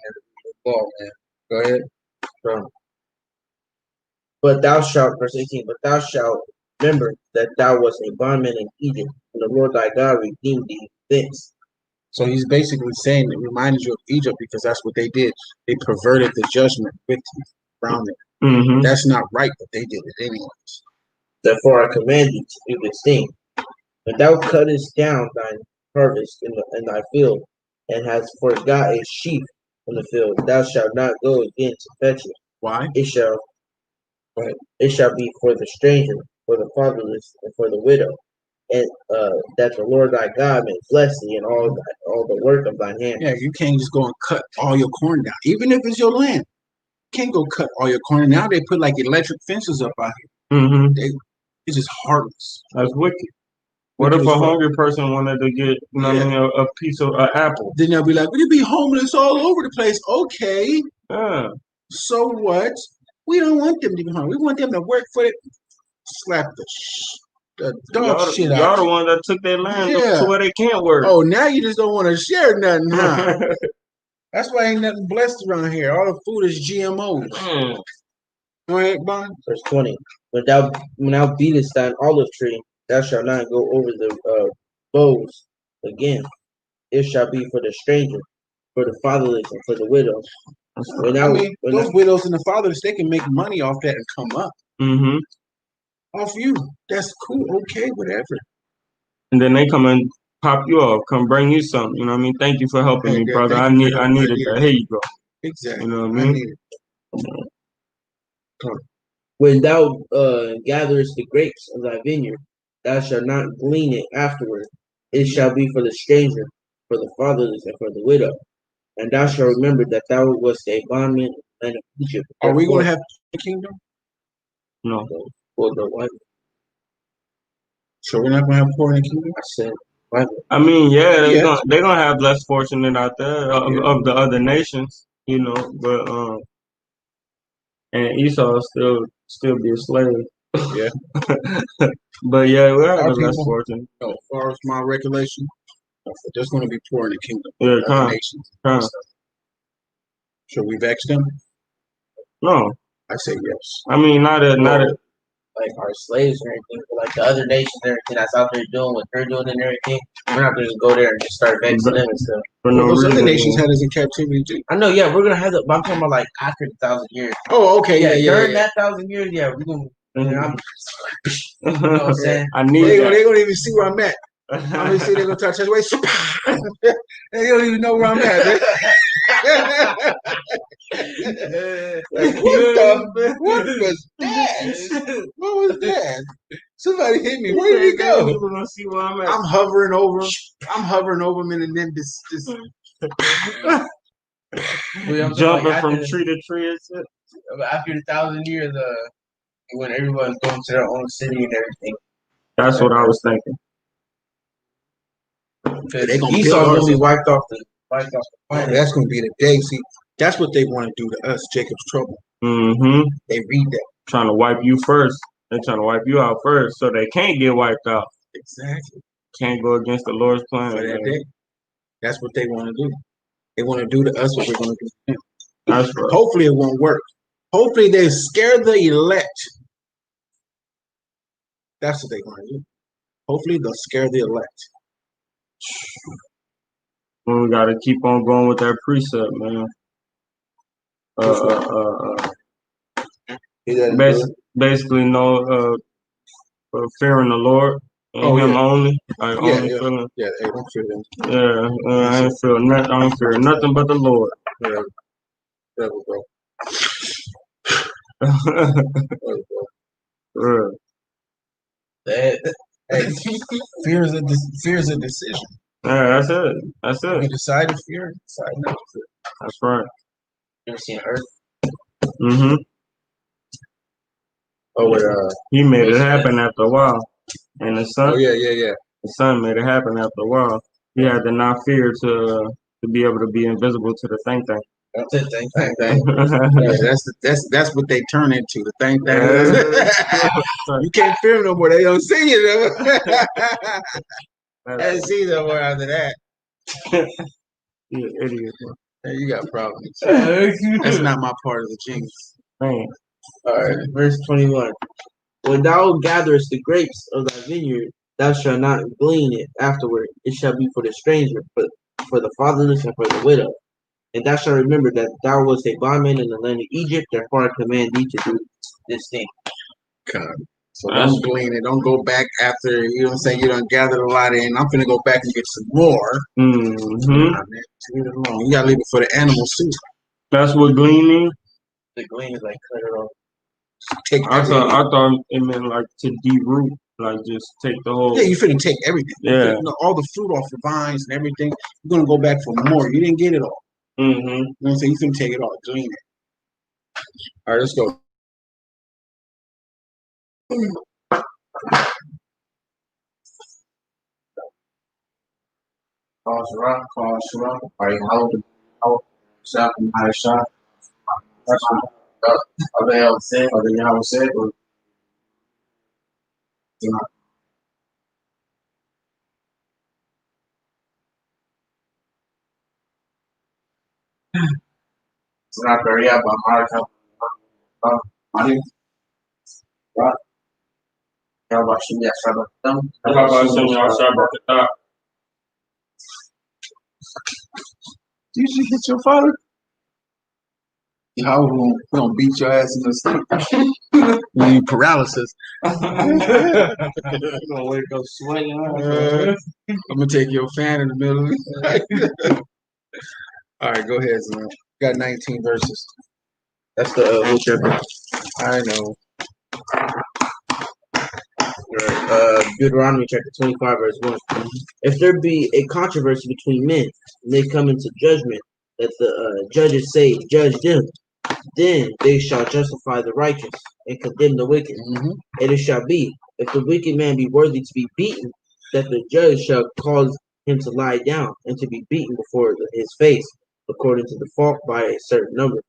the law, man. Go ahead. But thou shalt, verse 18, but thou shalt remember that thou wast a bondman in Egypt, and the Lord thy God redeemed thee thence. So he's basically saying it reminded you of Egypt because that's what they did. They perverted the judgment with you around it. Mm-hmm. That's not right, but they did it anyways. Therefore I command thee to do this thing. When thou cuttest down thine harvest in thy field, and hast forgot a sheaf from the field. Thou shalt not go again to fetch it. Why? It shall be for the stranger, for the fatherless, and for the widow, and that the Lord thy God may bless thee in all the work of thine hand. Yeah, you can't just go and cut all your corn down, even if it's your land. You can't go cut all your corn. Now they put like electric fences up out here. Mm-hmm. It's just heartless. That's wicked. What if a hungry person wanted to get, you know what I mean, a piece of an apple? Then they'll be like, "We'd be homeless all over the place." Okay. Yeah. So what? We don't want them to be hungry. We want them to work for it. Slap the dog shit out. Y'all the one that took their land to where they can't work. Oh, now you just don't want to share nothing, huh? That's why ain't nothing blessed around here. All the food is GMOs. Go ahead, Bond. Verse 20. When thou beatest thine olive tree, thou shalt not go over the boughs again. It shall be for the stranger, for the fatherless, and for the widow. Those widows and the fatherless, they can make money off that and come up. Mm-hmm. Off you. That's cool. Okay, whatever. And then they come and pop you off, come bring you something. You know what I mean? Thank you for helping me, brother. I needed that. Here you go. Exactly. You know what I mean? When thou gatherest the grapes of thy vineyard, thou shalt not glean it afterward. It shall be for the stranger, for the fatherless, and for the widow. And thou shalt remember that thou wast a bondman in the land of Egypt. Are we going to have the kingdom? No. For the what? So we're not going to have poor in the kingdom? I said, what? I mean, yeah, they're gonna have less fortunate out there of the other nations, you know, but and Esau still be a slave. Yeah. But yeah, we're having less fortunate. No, as far as my recollection, there's going to be poor in the kingdom. Yeah, other nations. Should we vex them? No. I say yes. I mean, not like our slaves or anything, but like the other nations and everything that's out there doing what they're doing and everything. We're not going to go there and just start vexing them and stuff. Those other nations had us in captivity too. I know, yeah, we're gonna have the. But I'm talking about like after the 1,000 years. Oh, okay, yeah. During that 1,000 years, yeah, we're gonna. You know what I'm saying? I need they gonna even see where I'm at. I'm gonna see they're gonna touch his waist. They don't even know where I'm at. Like, what was that? What was that? Somebody hit me. Where did he go? We're gonna see where I'm at. I'm hovering over him, and then this jumping from tree to tree and shit. After the 1,000 years, when everyone's going to their own city and everything. That's what I was thinking. Esau's gonna be wiped off the planet. That's gonna be the day. See, that's what they want to do to us, Jacob's trouble. Mm-hmm. They read that. Trying to wipe you first. They're trying to wipe you out first, so they can't get wiped out. Exactly. Can't go against the Lord's plan. For that day. That's what they want to do. They want to do to us what we're going to do to them. That's right. Hopefully it won't work. Hopefully they scare the elect. That's what they're going to do. Hopefully they'll scare the elect. Well, we got to keep on going with that precept, man. Basically, no fearing the Lord and Him only. Like only feeling. Yeah, they don't fear them. Yeah, I ain't feel nothing. I don't fear nothing but the Lord. Yeah, there we go. Hey, fear is a decision. Yeah, that's it. You decide to fear, decide not to fear. That's right. You ever seen Earth? Mm-hmm. He made it happen after a while. And the sun. Oh yeah. The sun made it happen after a while. He had to not fear to be able to be invisible to the thing. That's it, thing. Yeah, that's what they turn into, the thing. You can't fear no more. They don't see you. They don't see no more after that. You idiot. Hey, you got problems. That's not my part of the genius. Man. All right, verse 21. When thou gatherest the grapes of thy vineyard, thou shalt not glean it afterward. It shall be for the stranger, for the fatherless, and for the widow. And thou shalt remember that thou wast a bondman in the land of Egypt, therefore I command thee to do this thing. God. So don't glean it. Don't go back after, you know what I'm saying, you done gathered a lot in. I'm finna go back and get some more. Mm-hmm. Nah, man, leave it alone. You gotta leave it for the animals too. That's what gleaning. The glean is like cut it off. Take I everything. thought it meant like to deroot, like just take the whole. Yeah, you finna take everything. Yeah. All the fruit off the vines and everything. You're gonna go back for more. You didn't get it all. Mm-hmm. You know what I'm saying? You finna take it all. Glean it. All right, let's go. Shara, call Shara. Are you how shop and how shop? That's what other hell said, or the Yahweh said, or you know. It's not very up on Mark. Money. Right? How about you? Yes, Shabbat. How about some y'all Shabbat? Did you hit your father? How we gonna beat your ass in the sleep? When you paralysis. You gonna wake up sweating. I'm gonna take your fan in the middle of the night. All right, go ahead, son. Got 19 verses. That's the whole chapter. I know. Deuteronomy chapter 25, verse 1. If there be a controversy between men, and they come into judgment, that the judges say, judge them, then they shall justify the righteous and condemn the wicked. Mm-hmm. And it shall be, if the wicked man be worthy to be beaten, that the judge shall cause him to lie down and to be beaten before his face, according to the fault by a certain number.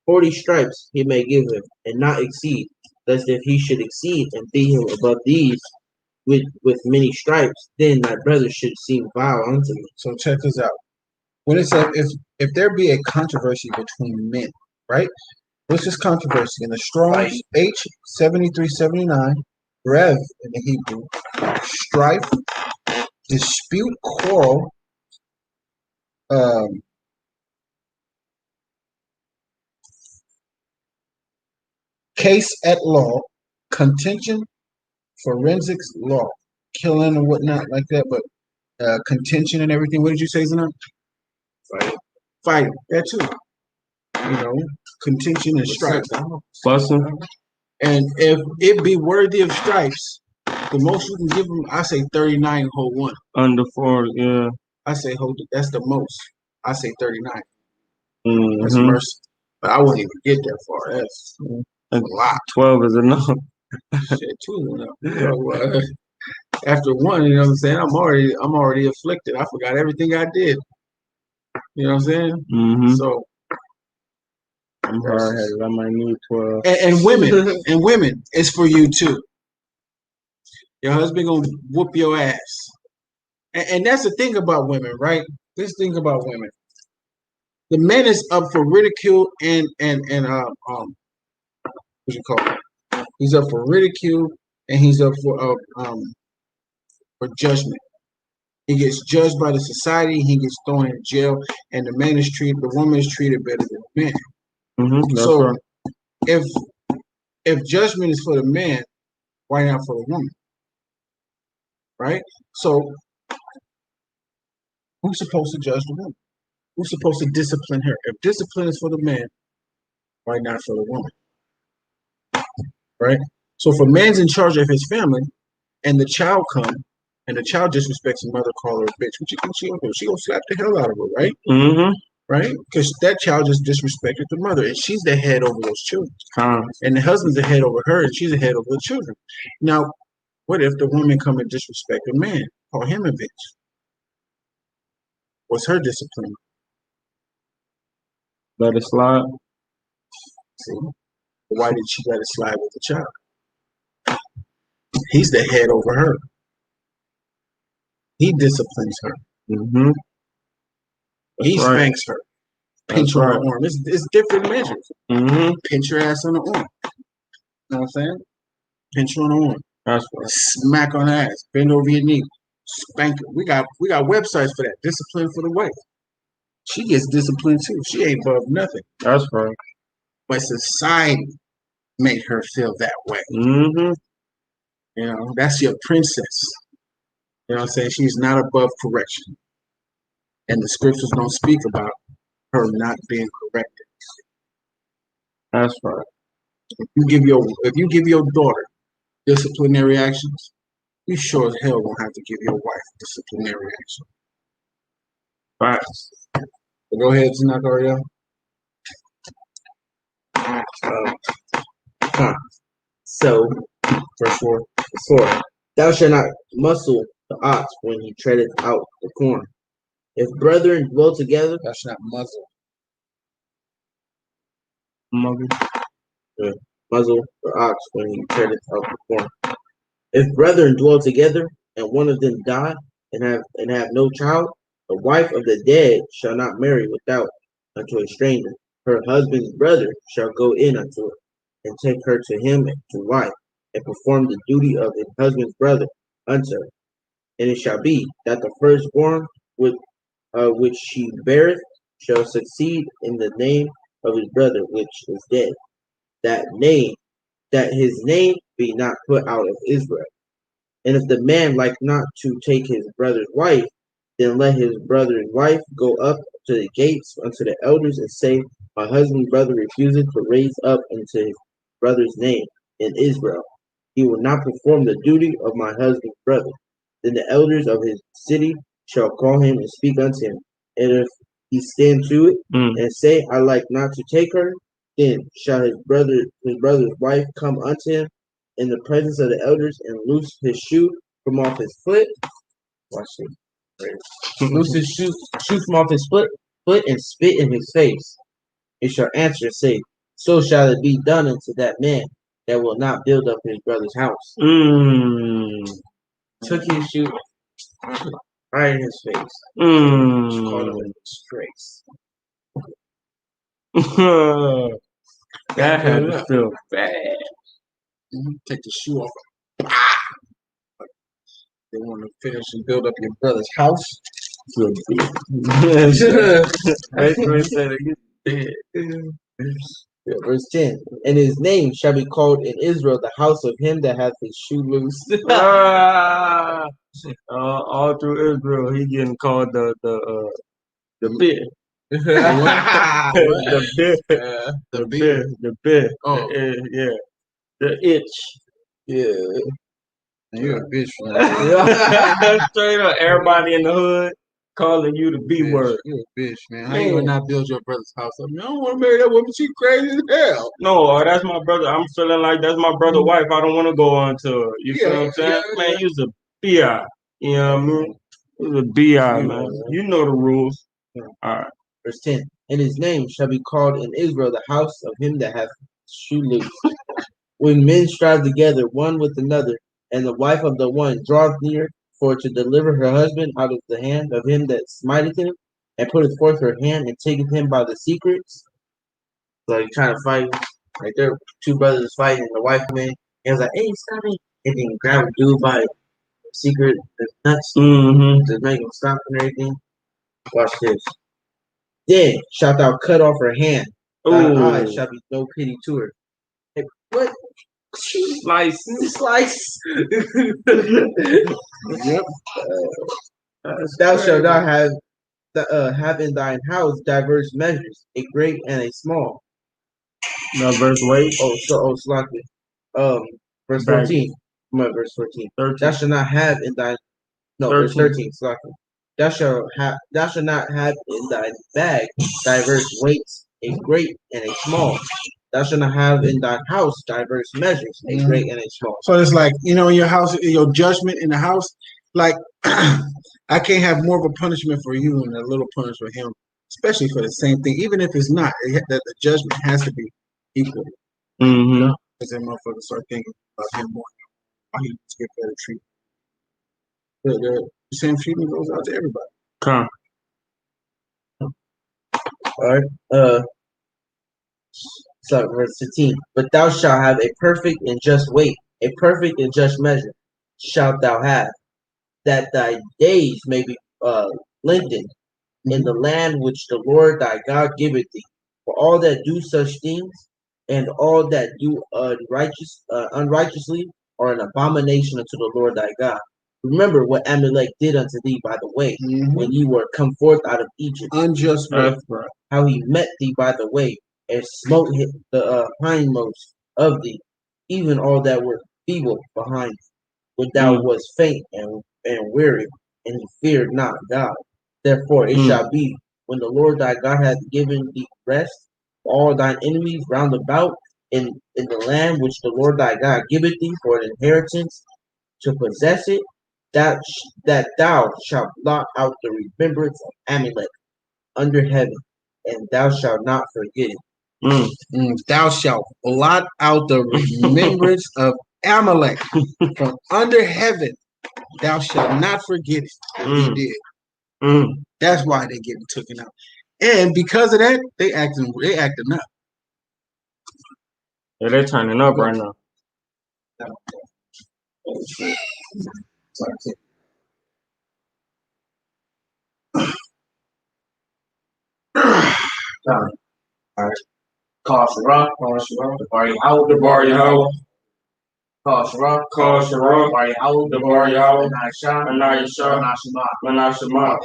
40 stripes he may give him, and not exceed, lest if he should exceed and beat him above these with many stripes, then thy brother should seem vile unto me. So check this out. When it said if there be a controversy between men, right? What's this controversy? In the Strong's H7379, Rev in the Hebrew, strife, dispute, quarrel, case at law, contention, forensics, law, killing and whatnot like that, but contention and everything. What did you say, Zana? Fighting. That too. You know, contention and strife. Fussing. And if it be worthy of stripes, the most you can give them, I say 39, hold one. Under 4, yeah. I say hold it. That's the most. I say 39. That's Mm-hmm. mercy. But I wouldn't even get that far. That's a lot. 12 is enough. Shit, 2 is enough. So, after 1, you know what I'm saying? I'm already afflicted. I forgot everything I did. You know what I'm saying? Mm-hmm. So I'm hard-headed. I might need 12. And women, it's for you too. Your husband gonna whoop your ass. And that's the thing about women, right? This thing about women. The man is up for ridicule and what you call it? He's up for ridicule and he's up for judgment. He gets judged by the society. He gets thrown in jail, and the woman is treated better than the man. Mm-hmm, so, right. if judgment is for the man, why not for the woman? Right? So, who's supposed to judge the woman? Who's supposed to discipline her? If discipline is for the man, why not for the woman? Right? So, if a man's in charge of his family, and the child comes, and the child disrespects his mother, call her a bitch, what you think she gonna do? She gonna slap the hell out of her, right? Mm-hmm. Right? Because that child just disrespected the mother, and she's the head over those children. And the husband's the head over her, and she's the head over the children. Now, what if the woman come and disrespect a man, call him a bitch? What's her discipline? Let it slide. See? Why did she let it slide with the child? He's the head over her. He disciplines her. Mm-hmm. He spanks her. Pinch her on the arm. It's different measures. Mm-hmm. Pinch your ass on the arm. You know what I'm saying? Pinch her on the arm. That's right. Smack on the ass. Bend over your knee. Spank her. We got websites for that. Discipline for the wife. She gets disciplined too. She ain't above nothing. That's right. But society made her feel that way. Mm-hmm. You know, that's your princess. You know what I'm saying? She's not above correction. And the scriptures don't speak about her not being corrected. That's right. If you give your daughter disciplinary actions, you sure as hell won't have to give your wife disciplinary action. Facts. So go ahead, Tanaka Ariel. So, verse 4, thou shalt not muzzle the ox when he treadeth out the corn. If brethren dwell together, Thou shalt not muzzle. muzzle the ox when he treadeth out the corn. If brethren dwell together, and one of them die, and have no child, the wife of the dead shall not marry without unto a stranger. Her husband's brother shall go in unto her, and take her to him to wife, and perform the duty of his husband's brother unto her. And it shall be that the firstborn which she beareth shall succeed in the name of his brother which is dead, that his name be not put out of Israel. And if the man like not to take his brother's wife, then let his brother's wife go up to the gates unto the elders, and say, my husband's brother refuseth to raise up into his brother's name in Israel. He will not perform the duty of my husband's brother. Then the elders of his city shall call him and speak unto him. And if he stand to it and say, I like not to take her, then shall his brother's wife come unto him in the presence of the elders, and loose his shoe from off his foot. Watch this. Loose his shoe from off his foot, and spit in his face. It shall answer and say, so shall it be done unto that man that will not build up his brother's house. Took his shoe right in his face. Called him a disgrace. That had to feel bad. Take the shoe off. They want to finish and build up your brother's house. Verse 10. And his name shall be called in Israel the house of him that hath his shoe loose. All through Israel, he getting called the bit. The bit. Oh. Yeah. The itch. Yeah. You're a bitch for that. Straight up, everybody in the hood calling you the B word. You're a bitch, man. How you gonna not build your brother's house up? I don't want to marry that woman. She crazy as hell. No, that's my brother. I'm feeling like that's my brother's wife. I don't want to go on to her. You feel what I'm saying? Man, you's a B.I. You know what I mean? You's a B.I., man. You know the rules. All right. Verse 10. And his name shall be called in Israel the house of him that hath shoe loose. When men strive together one with another, and the wife of the one draweth near for to deliver her husband out of the hand of him that smiteth him, and putteth forth her hand and taketh him by the secrets. So you're trying to fight, like there two brothers fighting, and the wife came in, and was like, hey, stop me. And then grab a dude by the secret, the nuts, to make him stop and everything. Watch this. Then shalt thou cut off her hand. Thine eyes shall be no pity to her. Hey, what? Slice. Yep. Thou shalt not have in thine house diverse measures, a great and a small. Diverse weight. Slightly. Verse 14. Verse 14. 13. Thou shalt not have in thine verse 13. Slightly. Thou shalt not have in thy bag diverse weights, a great and a small. Thou shalt not have in thy house diverse measures, a great and a small. So it's like, in your house, your judgment in the house, like, I can't have more of a punishment for you and a little punishment for him, especially for the same thing. Even if it's not, that the judgment has to be equal. Because that motherfucker start thinking about him more. Why he needs to get better treatment. The same treatment goes out to everybody. Come. All right. So verse 15. But thou shalt have a perfect and just weight, a perfect and just measure shalt thou have, that thy days may be lengthened in the land which the Lord thy God giveth thee. For all that do such things, and all that do unrighteously, are an abomination unto the Lord thy God. Remember what Amalek did unto thee by the way, when ye were come forth out of Egypt. Unjust way. How he met thee by the way, and smote the hindmost of thee, even all that were feeble behind thee, when thou wast faint and weary, and he feared not God. Therefore it shall be, when the Lord thy God hath given thee rest for all thine enemies round about in the land which the Lord thy God giveth thee for an inheritance to possess it, that thou shalt blot out the remembrance of Amalek under heaven, and thou shalt not forget it. Thou shalt blot out the remembrance of Amalek from under heaven. Thou shalt not forget it. He did. That's why they're getting taken out. And because of that, they acting up. Yeah, they're turning up right now. All right. Call Shara, the Bari Howell, The Bar Yahweh. Call Shara, Shara, Bari Howell, the Bar Yahweh. Anayasha, Manashema.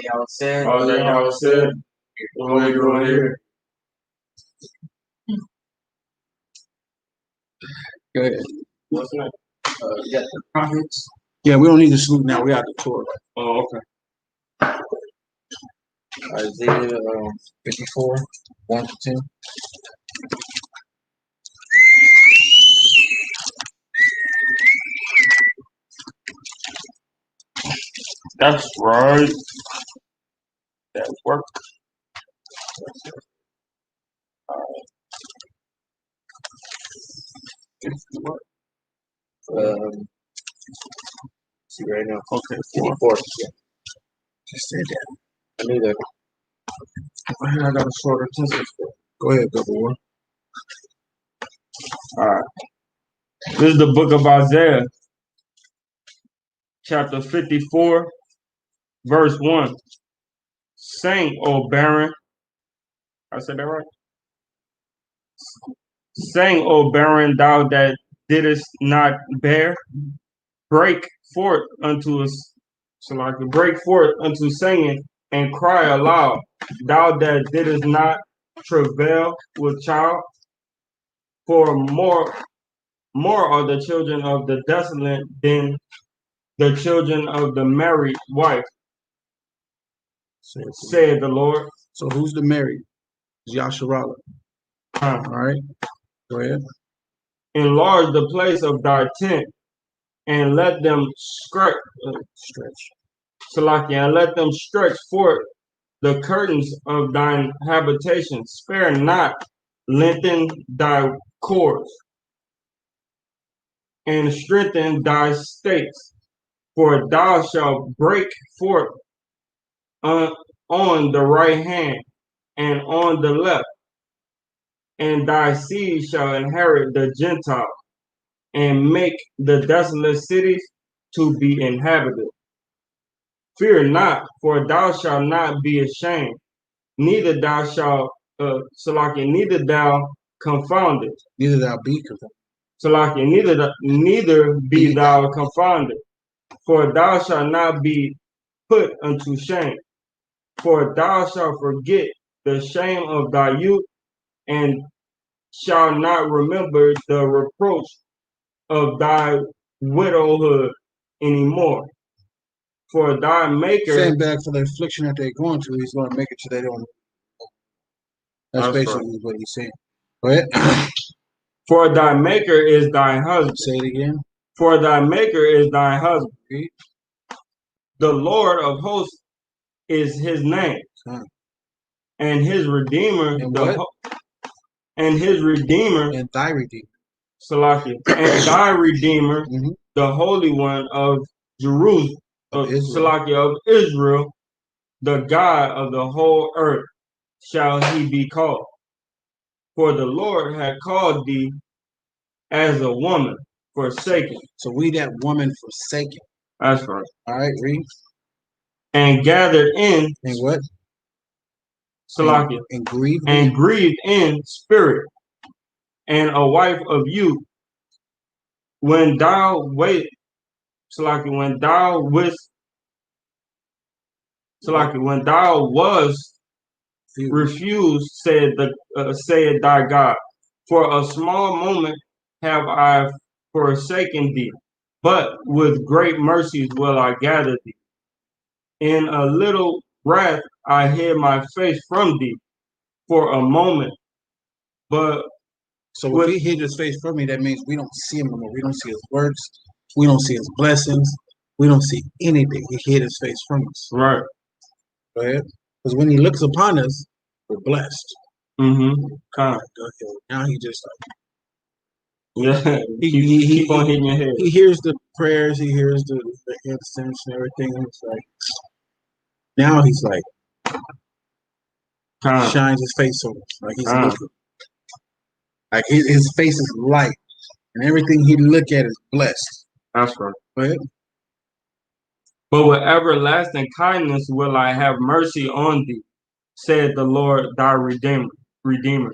All that Yahweh said. What we're doing here. Go ahead. What's next? You got the prophets. Yeah, we don't need to salute now. We out the Torah. Oh, okay. Isaiah 54, 1 to 10. That's right. That worked. See right now. Okay. 54. Yeah. Just said that. I knew that. I got a short attention. Go ahead, double one. All right. This is the book of Isaiah, chapter 54, verse 1. Sing, O barren. I said that right? Sing, O barren, thou that didst not bear. Break forth unto us, so like break forth unto singing, and cry aloud, thou that didst not travail with child. For more are the children of the desolate than the children of the married wife, said the Lord. So who's the married? Yasharala. All right. Go ahead. Enlarge the place of thy tent, and let them stretch. Salakia, and let them stretch forth the curtains of thine habitation. Spare not, lengthen thy cords, and strengthen thy stakes. For thou shalt break forth on the right hand and on the left, and thy seed shall inherit the Gentile, and make the desolate cities to be inhabited. Fear not, for thou shalt not be ashamed, neither thou shalt neither thou confounded. Neither thou be confounded. Neither be thou confounded, for thou shalt not be put unto shame. For thou shalt forget the shame of thy youth, and shalt not remember the reproach of thy widowhood anymore. For thy maker. Stand back for the affliction that they're going through. He's going to make it so they don't. That's basically what he's saying. Go ahead. For thy maker is thy husband. Say it again. For thy maker is thy husband. Read. The Lord of hosts is his name. And his redeemer. And his redeemer. And thy redeemer. Salakia. And thy redeemer, the Holy One of Jerusalem. Of Israel, the God of the whole earth, shall he be called. For the Lord had called thee as a woman forsaken. So we that woman forsaken. That's right. All right, read. And gathered in. And what? Salakia. And grieved. And grieved in spirit. And a wife of youth. when thou wait, Salaki, when thou was refused, said thy God, for a small moment have I forsaken thee, but with great mercies will I gather thee. In a little wrath I hid my face from thee for a moment, but So if he hid his face from me, that means we don't see him anymore. We don't see his works. We don't see his blessings. We don't see anything. He hid his face from us. right. Go ahead. Because when he looks upon us, we're blessed. Kind. Now he just yeah. Keep on hitting your head. He hears the prayers. He hears the incense and everything. And it's like now he's like shines his face on us. Like he's looking. Like his face is light, and everything he look at is blessed. That's right. Go ahead. But with everlasting kindness will I have mercy on thee, said the Lord thy Redeemer.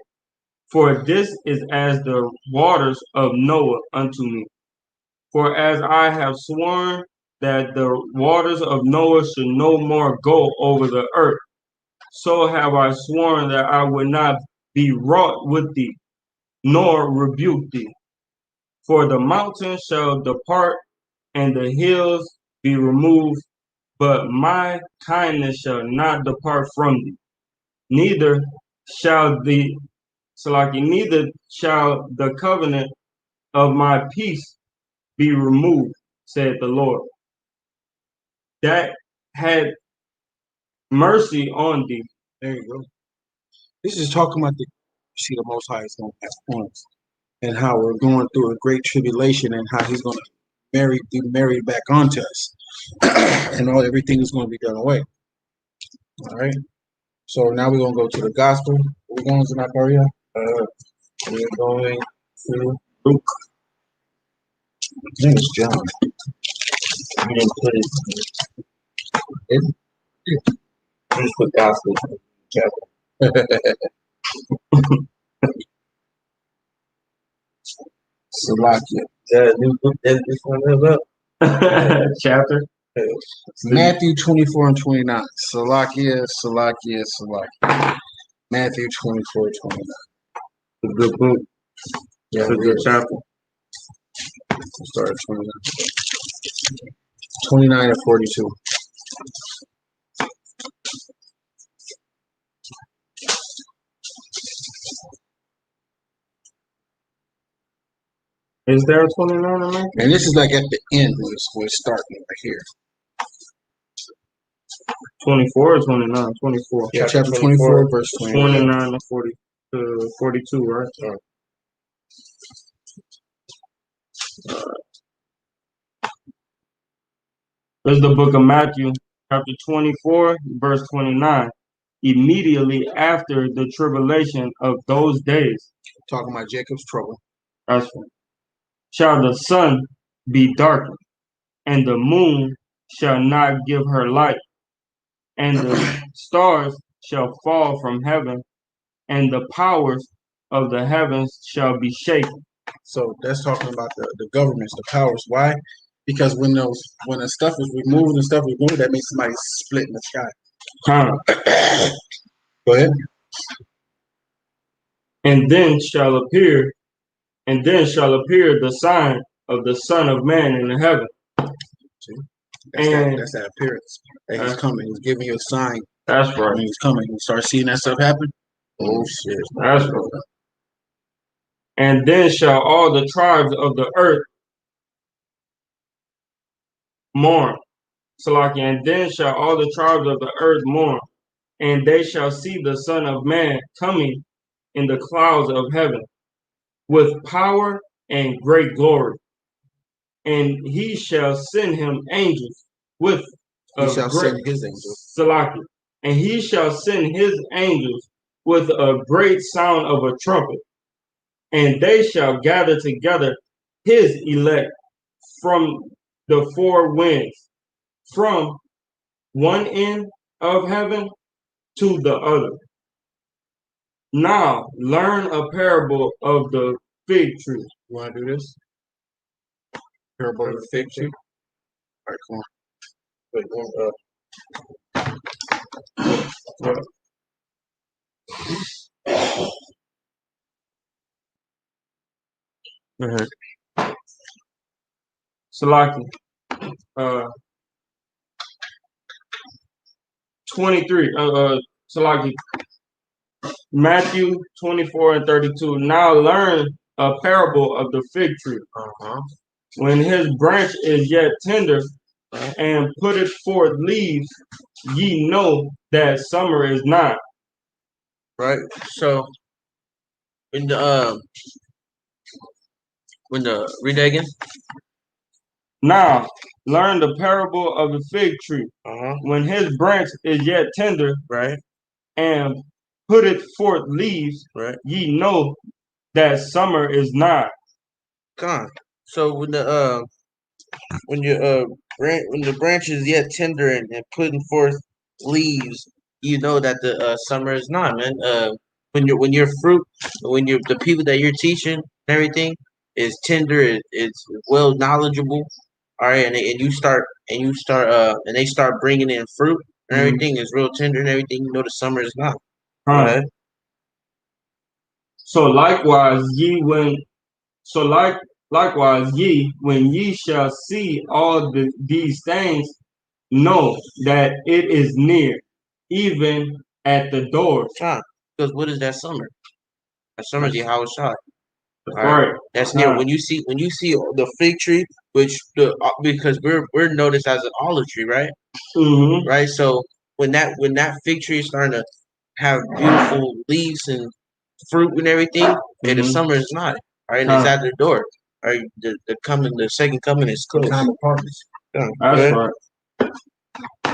For this is as the waters of Noah unto me. For as I have sworn that the waters of Noah should no more go over the earth, so have I sworn that I would not be wroth with thee, nor rebuke thee. For the mountains shall depart, and the hills be removed, but my kindness shall not depart from thee. Neither shall the covenant of my peace be removed, said the Lord, that had mercy on thee. There you go. This is talking about the Most High is going to pass on us, and how we're going through a great tribulation, and how he's going to be married back onto us, and everything is going to be done away. All right. So now we're going to go to the gospel. We're going to Zachariah. We're going to Luke. I think it's John. We didn't put it. We just put gospel chapter. Salakia. New book that this one is up. Chapter. Matthew 24 and 29. Salakia. Matthew 24 and 29. A good book. Yeah, it's a good chapter. We'll start at 29. 29 and 42. Is there a 29 in there? And this is like at the end we're starting right here. 24 or 29? 24. Yeah, chapter 24, verse 29 to 42, right? This is the book of Matthew, chapter 24, verse 29. Immediately after the tribulation of those days. Talking about Jacob's trouble. That's right. Shall the sun be darkened, and the moon shall not give her light, and the stars shall fall from heaven, and the powers of the heavens shall be shaken. So that's talking about the governments, the powers. Why? Because when the stuff is removed and stuff is removed, that means somebody's split in the sky. Go ahead. And then shall appear the sign of the Son of Man in the heaven. See? That's that appearance. That he's coming. He's giving you a sign. That's right. When he's coming, you start seeing that stuff happen. Oh shit. That's right. And then shall all the tribes of the earth mourn. And then shall all the tribes of the earth mourn, and they shall see the Son of Man coming in the clouds of heaven with power and great glory. And he shall send him angels with he shall send his angels. And he shall send his angels with a great sound of a trumpet, and they shall gather together his elect from the four winds, from one end of heaven to the other. Now learn a parable of the fig tree. You want to do this? Parable of the fig tree. All right, come on. Wait, Salaki. 23. Salaki. Matthew 24 and 32. Now learn a parable of the fig tree. When his branch is yet tender and putteth forth leaves, ye know that summer is nigh. Right. So when the read that again. Now learn the parable of the fig tree. When his branch is yet tender, right, and putteth forth leaves, right, ye know that summer is nigh. Con. So when the when the branch is yet tender and putting forth leaves, you know that the summer is not, man. When your fruit, when you're the people that you're teaching and everything is tender, it's well knowledgeable, all right, and you start and they start bringing in fruit and everything is real tender and everything. You know the summer is not. Right. So likewise ye, when ye shall see all these things, know that it is near, even at the door. Because what is that summer? That summer is Yahweh Shai. Right. That's near. When you see the fig tree, which because we're noticed as an olive tree, right? Right. So when that fig tree is starting to have beautiful leaves and fruit and everything, and the summer is not. Right, and it's at the door. Right, the second coming is close. Time of harvest. That's right.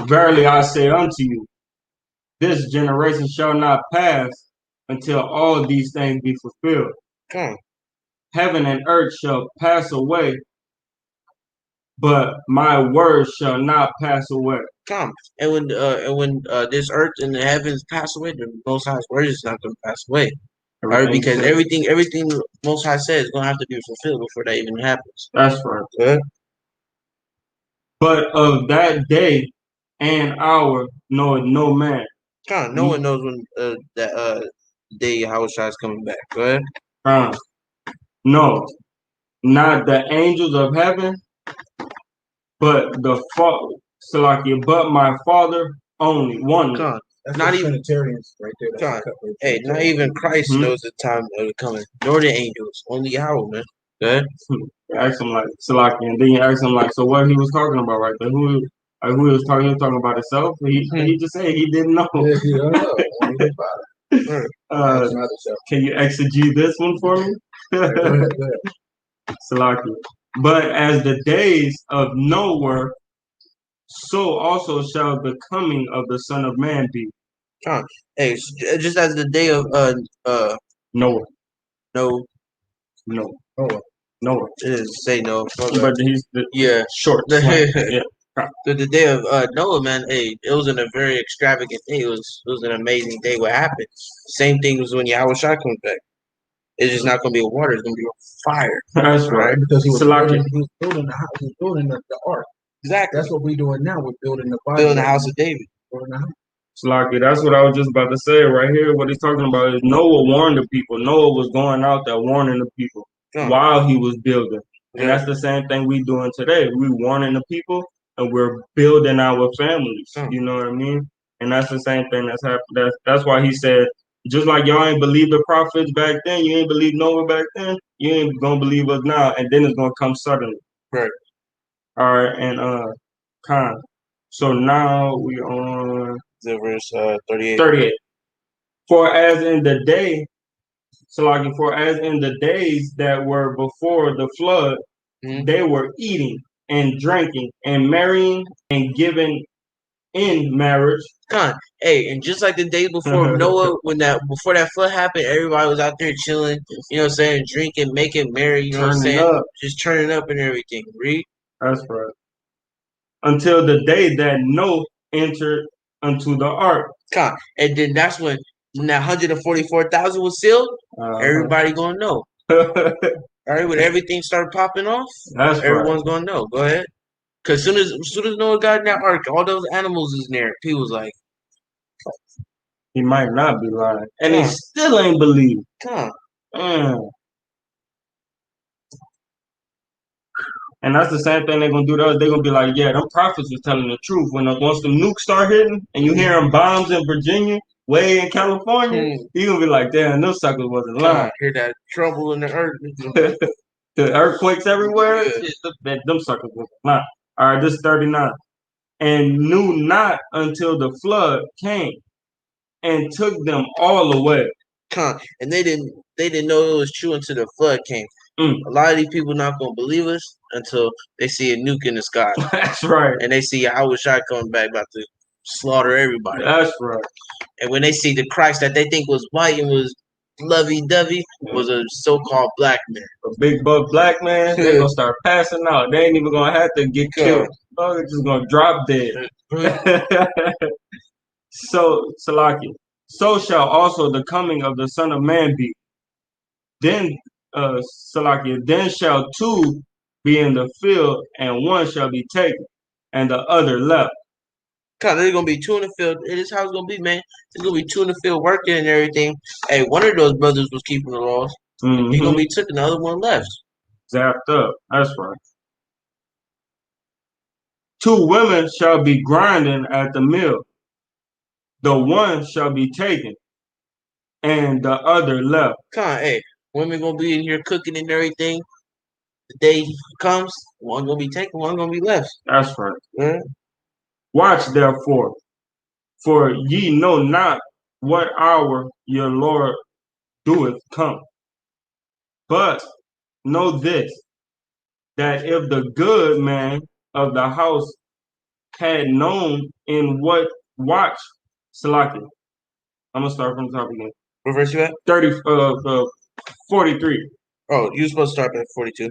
Verily I say unto you, this generation shall not pass until all these things be fulfilled. Heaven and earth shall pass away, but my words shall not pass away. And when this earth and the heavens pass away, the Most High's word is not going to pass away. Right, because everything Most High says is going to have to be fulfilled before that even happens. That's right. Good. But of that day and hour knoweth no man. No one knows when that day Yahweh Shai is coming back. Go ahead. No, not the angels of heaven, but the Father, Salakia, but my Father only. One. That's not even Trinitarians right there. Hey, not even Christ knows the time of the coming, nor the angels. Only Yahweh, man. Go ahead. Ask him like Salakia, and then you ask him like, so what he was talking about right there? Who he was talking about himself? He just said he didn't know. Yeah, he don't know. Can you exegete this one for me? Salakia. But as the days of Noah were, so also shall the coming of the Son of Man be. Hey, just as the day of Noah. Noah. It is say no. But he's short. Yeah. So the day of Noah, man, hey, it was a very extravagant day. It was an amazing day. What happened? Same thing was when Yahweh Shai comes back. It's just not going to be a water. It's going to be a fire. That's right. Because he was building the house. He was building the ark. Exactly. That's what we're doing now. We're building the house of David. Building the house. Slaki, that's what I was just about to say right here. What he's talking about is Noah warned the people. Noah was going out there warning the people while he was building. And that's the same thing we doing today. We warning the people and we're building our families. You know what I mean? And that's the same thing that's happened. That's why he said, just like y'all ain't believe the prophets back then, you ain't believe Noah back then, you ain't gonna believe us now, and then it's gonna come suddenly. Right. All right, and so now we on verse 38. 38. For as in the days that were before the flood, they were eating and drinking and marrying and giving in marriage. Hey, and just like the day before Noah, before that flood happened, everybody was out there chilling, you know what I'm saying, drinking, making merry, you know what I'm saying? Just turning up and everything. Read. That's right. Until the day that Noah entered unto the ark. And then that's when that 144,000 was sealed, everybody gonna know. All right, when everything started popping off, That's everyone's gonna know. Go ahead. Cause soon as Noah got in that ark, all those animals is in there. People was like, He might not be lying. And he Huh. still ain't believe. "Come And that's the same thing they're gonna do to us. They're gonna be like, yeah, them prophets was telling the truth. Once the nukes start hitting and you hearing bombs in Virginia, way in California, you gonna be like, damn, those suckers wasn't lying. hear that trouble in the earth." The earthquakes everywhere, Yeah. shit, them suckers wasn't lying. All right, this is 39. And knew not until the flood came and took them all away. And they didn't know it was true until the flood came. A lot of these people not gonna believe us until they see a nuke in the sky. That's right. And they see Yahushua coming back about to slaughter everybody. That's right. And when they see the Christ that they think was white and was lovey-dovey was a so-called black man. A big buck black man, they're gonna start passing out. They ain't even gonna have to get killed. Oh, they're just gonna drop dead. So, Salaki, so shall also the coming of the Son of Man be. Then, Salaki, then shall two be in the field, and one shall be taken, and the other left. There's gonna be two in the field. It is how it's gonna be, man. There's gonna be two in the field working and everything. Hey, one of those brothers was keeping the laws. He's gonna be taken, the other one left. Zapped up. That's right. Two women shall be grinding at the mill. The one shall be taken, and the other left. Hey, women gonna be in here cooking and everything. The day comes, one gonna be taken, one gonna be left. That's right. Yeah. Watch therefore, for ye know not what hour your Lord doeth come. But know this, that if the good man of the house had known in what watch, Salaki. I'm gonna start from the top again. What verse you at? 43. Oh, you're supposed to start at 42.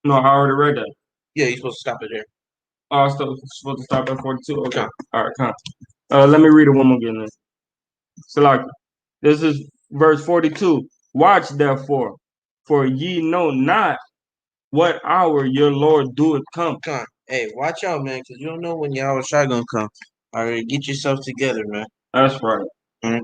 No, I already read that. Yeah, you're supposed to stop it there. Oh, I was supposed to stop at 42. Okay. All right, come. Let me read it one more again then. Salaki. This is verse 42. Watch therefore, for ye know not what hour your Lord doeth come. Hey, watch out, man, because you don't know when Yahushua gonna come. All right, get yourself together, man. That's right. Right.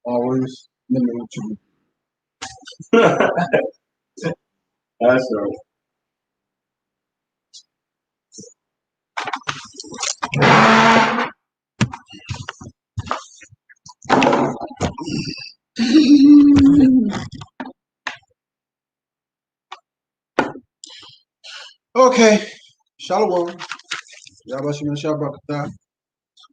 Always limit what you That's right. Okay. Shalom. Yabashim Shabbat.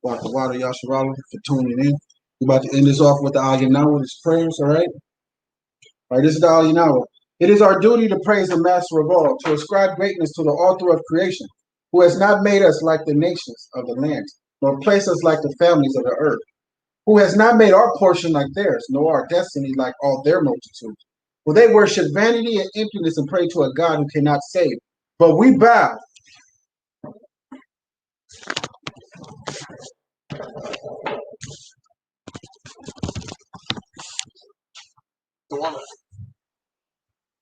About the water Yasharala for tuning in. We're about to end this off with the Ayanawa, this prayers, all right? All right, this is the Ayanawa. It is our duty to praise the Master of all, to ascribe greatness to the author of creation, who has not made us like the nations of the land, nor placed us like the families of the earth, who has not made our portion like theirs, nor our destiny like all their multitudes. For they worship vanity and emptiness and pray to a God who cannot save. But we bow.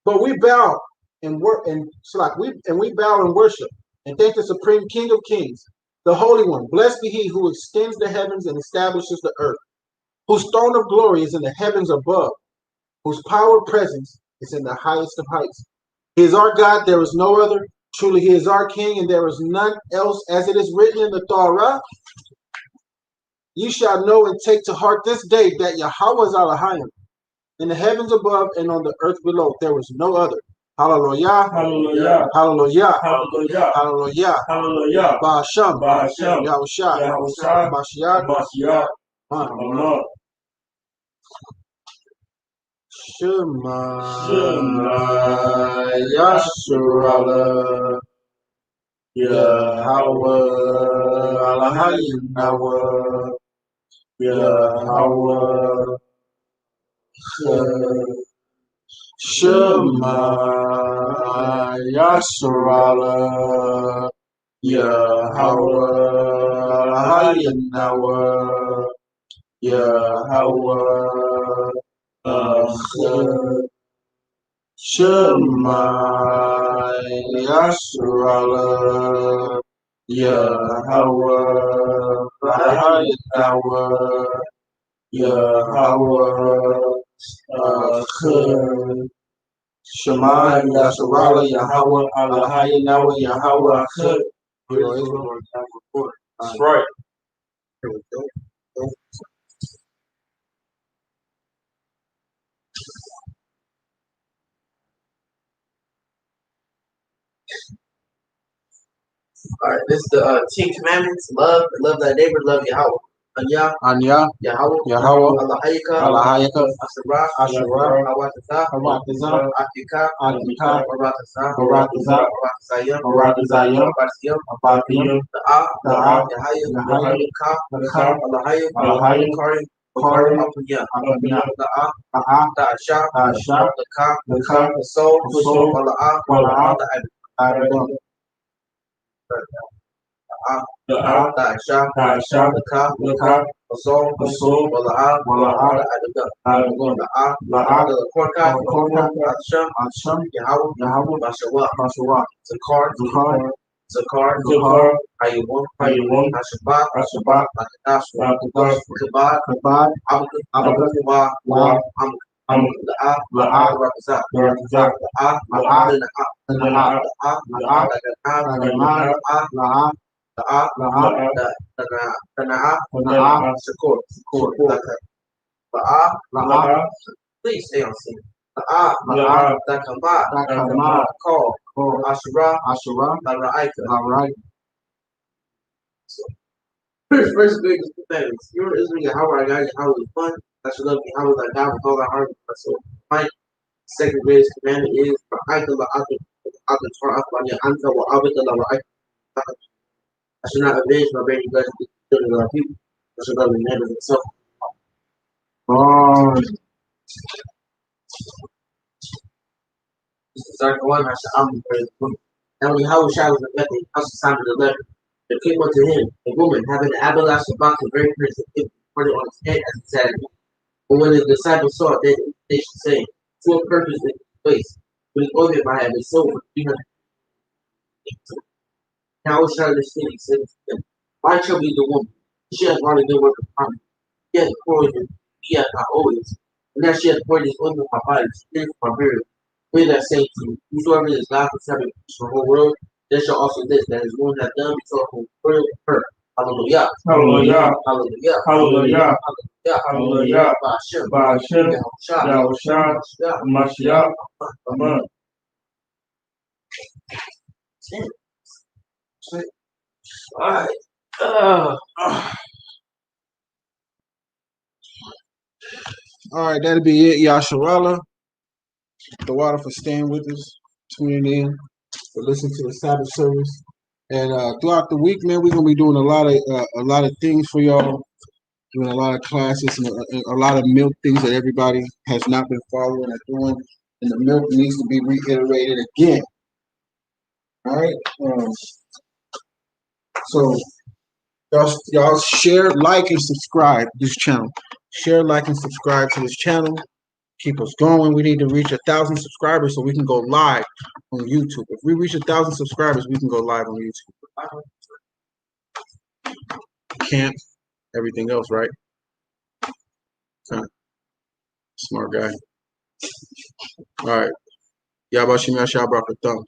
But we bow and we bow and worship and thank the Supreme King of Kings, the Holy One. Blessed be He who extends the heavens and establishes the earth, whose throne of glory is in the heavens above, whose power presence is in the highest of heights. He is our God, there is no other. Truly, He is our King, and there is none else. As it is written in the TORAH, ye shall know and take to heart this day that Yahweh is Elohim, in the heavens above and on the earth below. There is no other. Hallelujah. Hallelujah. Hallelujah. Hallelujah. Hallelujah. Hallelujah. Ba'asham. Ba'asham. Yahushua. Yahushua. Mashiach. Mashiach. Amen. Allah. Shema Yasharala Yahweh Alahayinawa Yahweh Shema Yasharala Yahweh Alahayinawa Yahweh Shema Yasharala Yahweh Rahayinawa Yahweh Shema Yasharala Yahweh Alahayinawa Yahweh That's right. Here we go. All right, this is the 10 Commandments. Love thy neighbor, love Yahweh. Anya, Yahweh, Allahayaka, Asherah, Hawatazah, Akika, Baratazayim, Abatiyam, Da'ah, Yahayim, Ka, Allahayim, Karim, Apanyah, Da'ah, Da'ashah, the Ka, the soul, Wala'ah, the Da'ashah, the Ka, the soul, Wala'ah, the Korka, Asham, Yahweh, Bashawah, Zakar, Hayawam, Hashabat, Lakadash, Kabad, Abakwa, La'ah, Rakazak, please stay on scene. Call, Asherah, First biggest commandments. You are Israel, Yahweh, I got Yahweh is fun. That's your love, Yahweh, thy God, with all thy heart and soul. Right. Second greatest commandment is I should not avenge my very blessed children of our people. I should love the neighbors himself. This is Article 1. I should honor the woman. Now when Yahweh showers the Bethel, he also sounded the letter. There came unto him a woman having an alabaster box of very precious gifts poured on his head as he sat at meat. But when the disciples saw it, they had an invitation saying, to a purpose in this place, when he owned it by having sold for 300. Now shall the city said to them, why trouble you the woman? She hath already been working upon me. She hath poured him, he hath not always. And now she hath poured his ointment on my body, spirit for my burial. With that saying to you, whosoever is God for having peace for the whole world, there shall also this, that his wound hath done before whom her. Hallelujah. Hallelujah. Hallelujah. Hallelujah. Hallelujah. Hallelujah. Ba'ashem, Yahushua, Mashiach, Amen. Alright. All right, that'll be it. Yasharala, the water for staying with us, tuning in, for listening to the Sabbath service. And throughout the week, man, we're gonna be doing a lot of things for y'all, doing a lot of classes and a lot of milk things that everybody has not been following or doing, and the milk needs to be reiterated again. All right. So y'all share, like, and subscribe to this channel. Share, like, and subscribe to this channel. Keep us going. We need to reach 1,000 subscribers so we can go live on YouTube. If we reach 1,000 subscribers, we can go live on YouTube. Can't everything else, right? Smart guy. All right. Yabashim Yashabrakatah.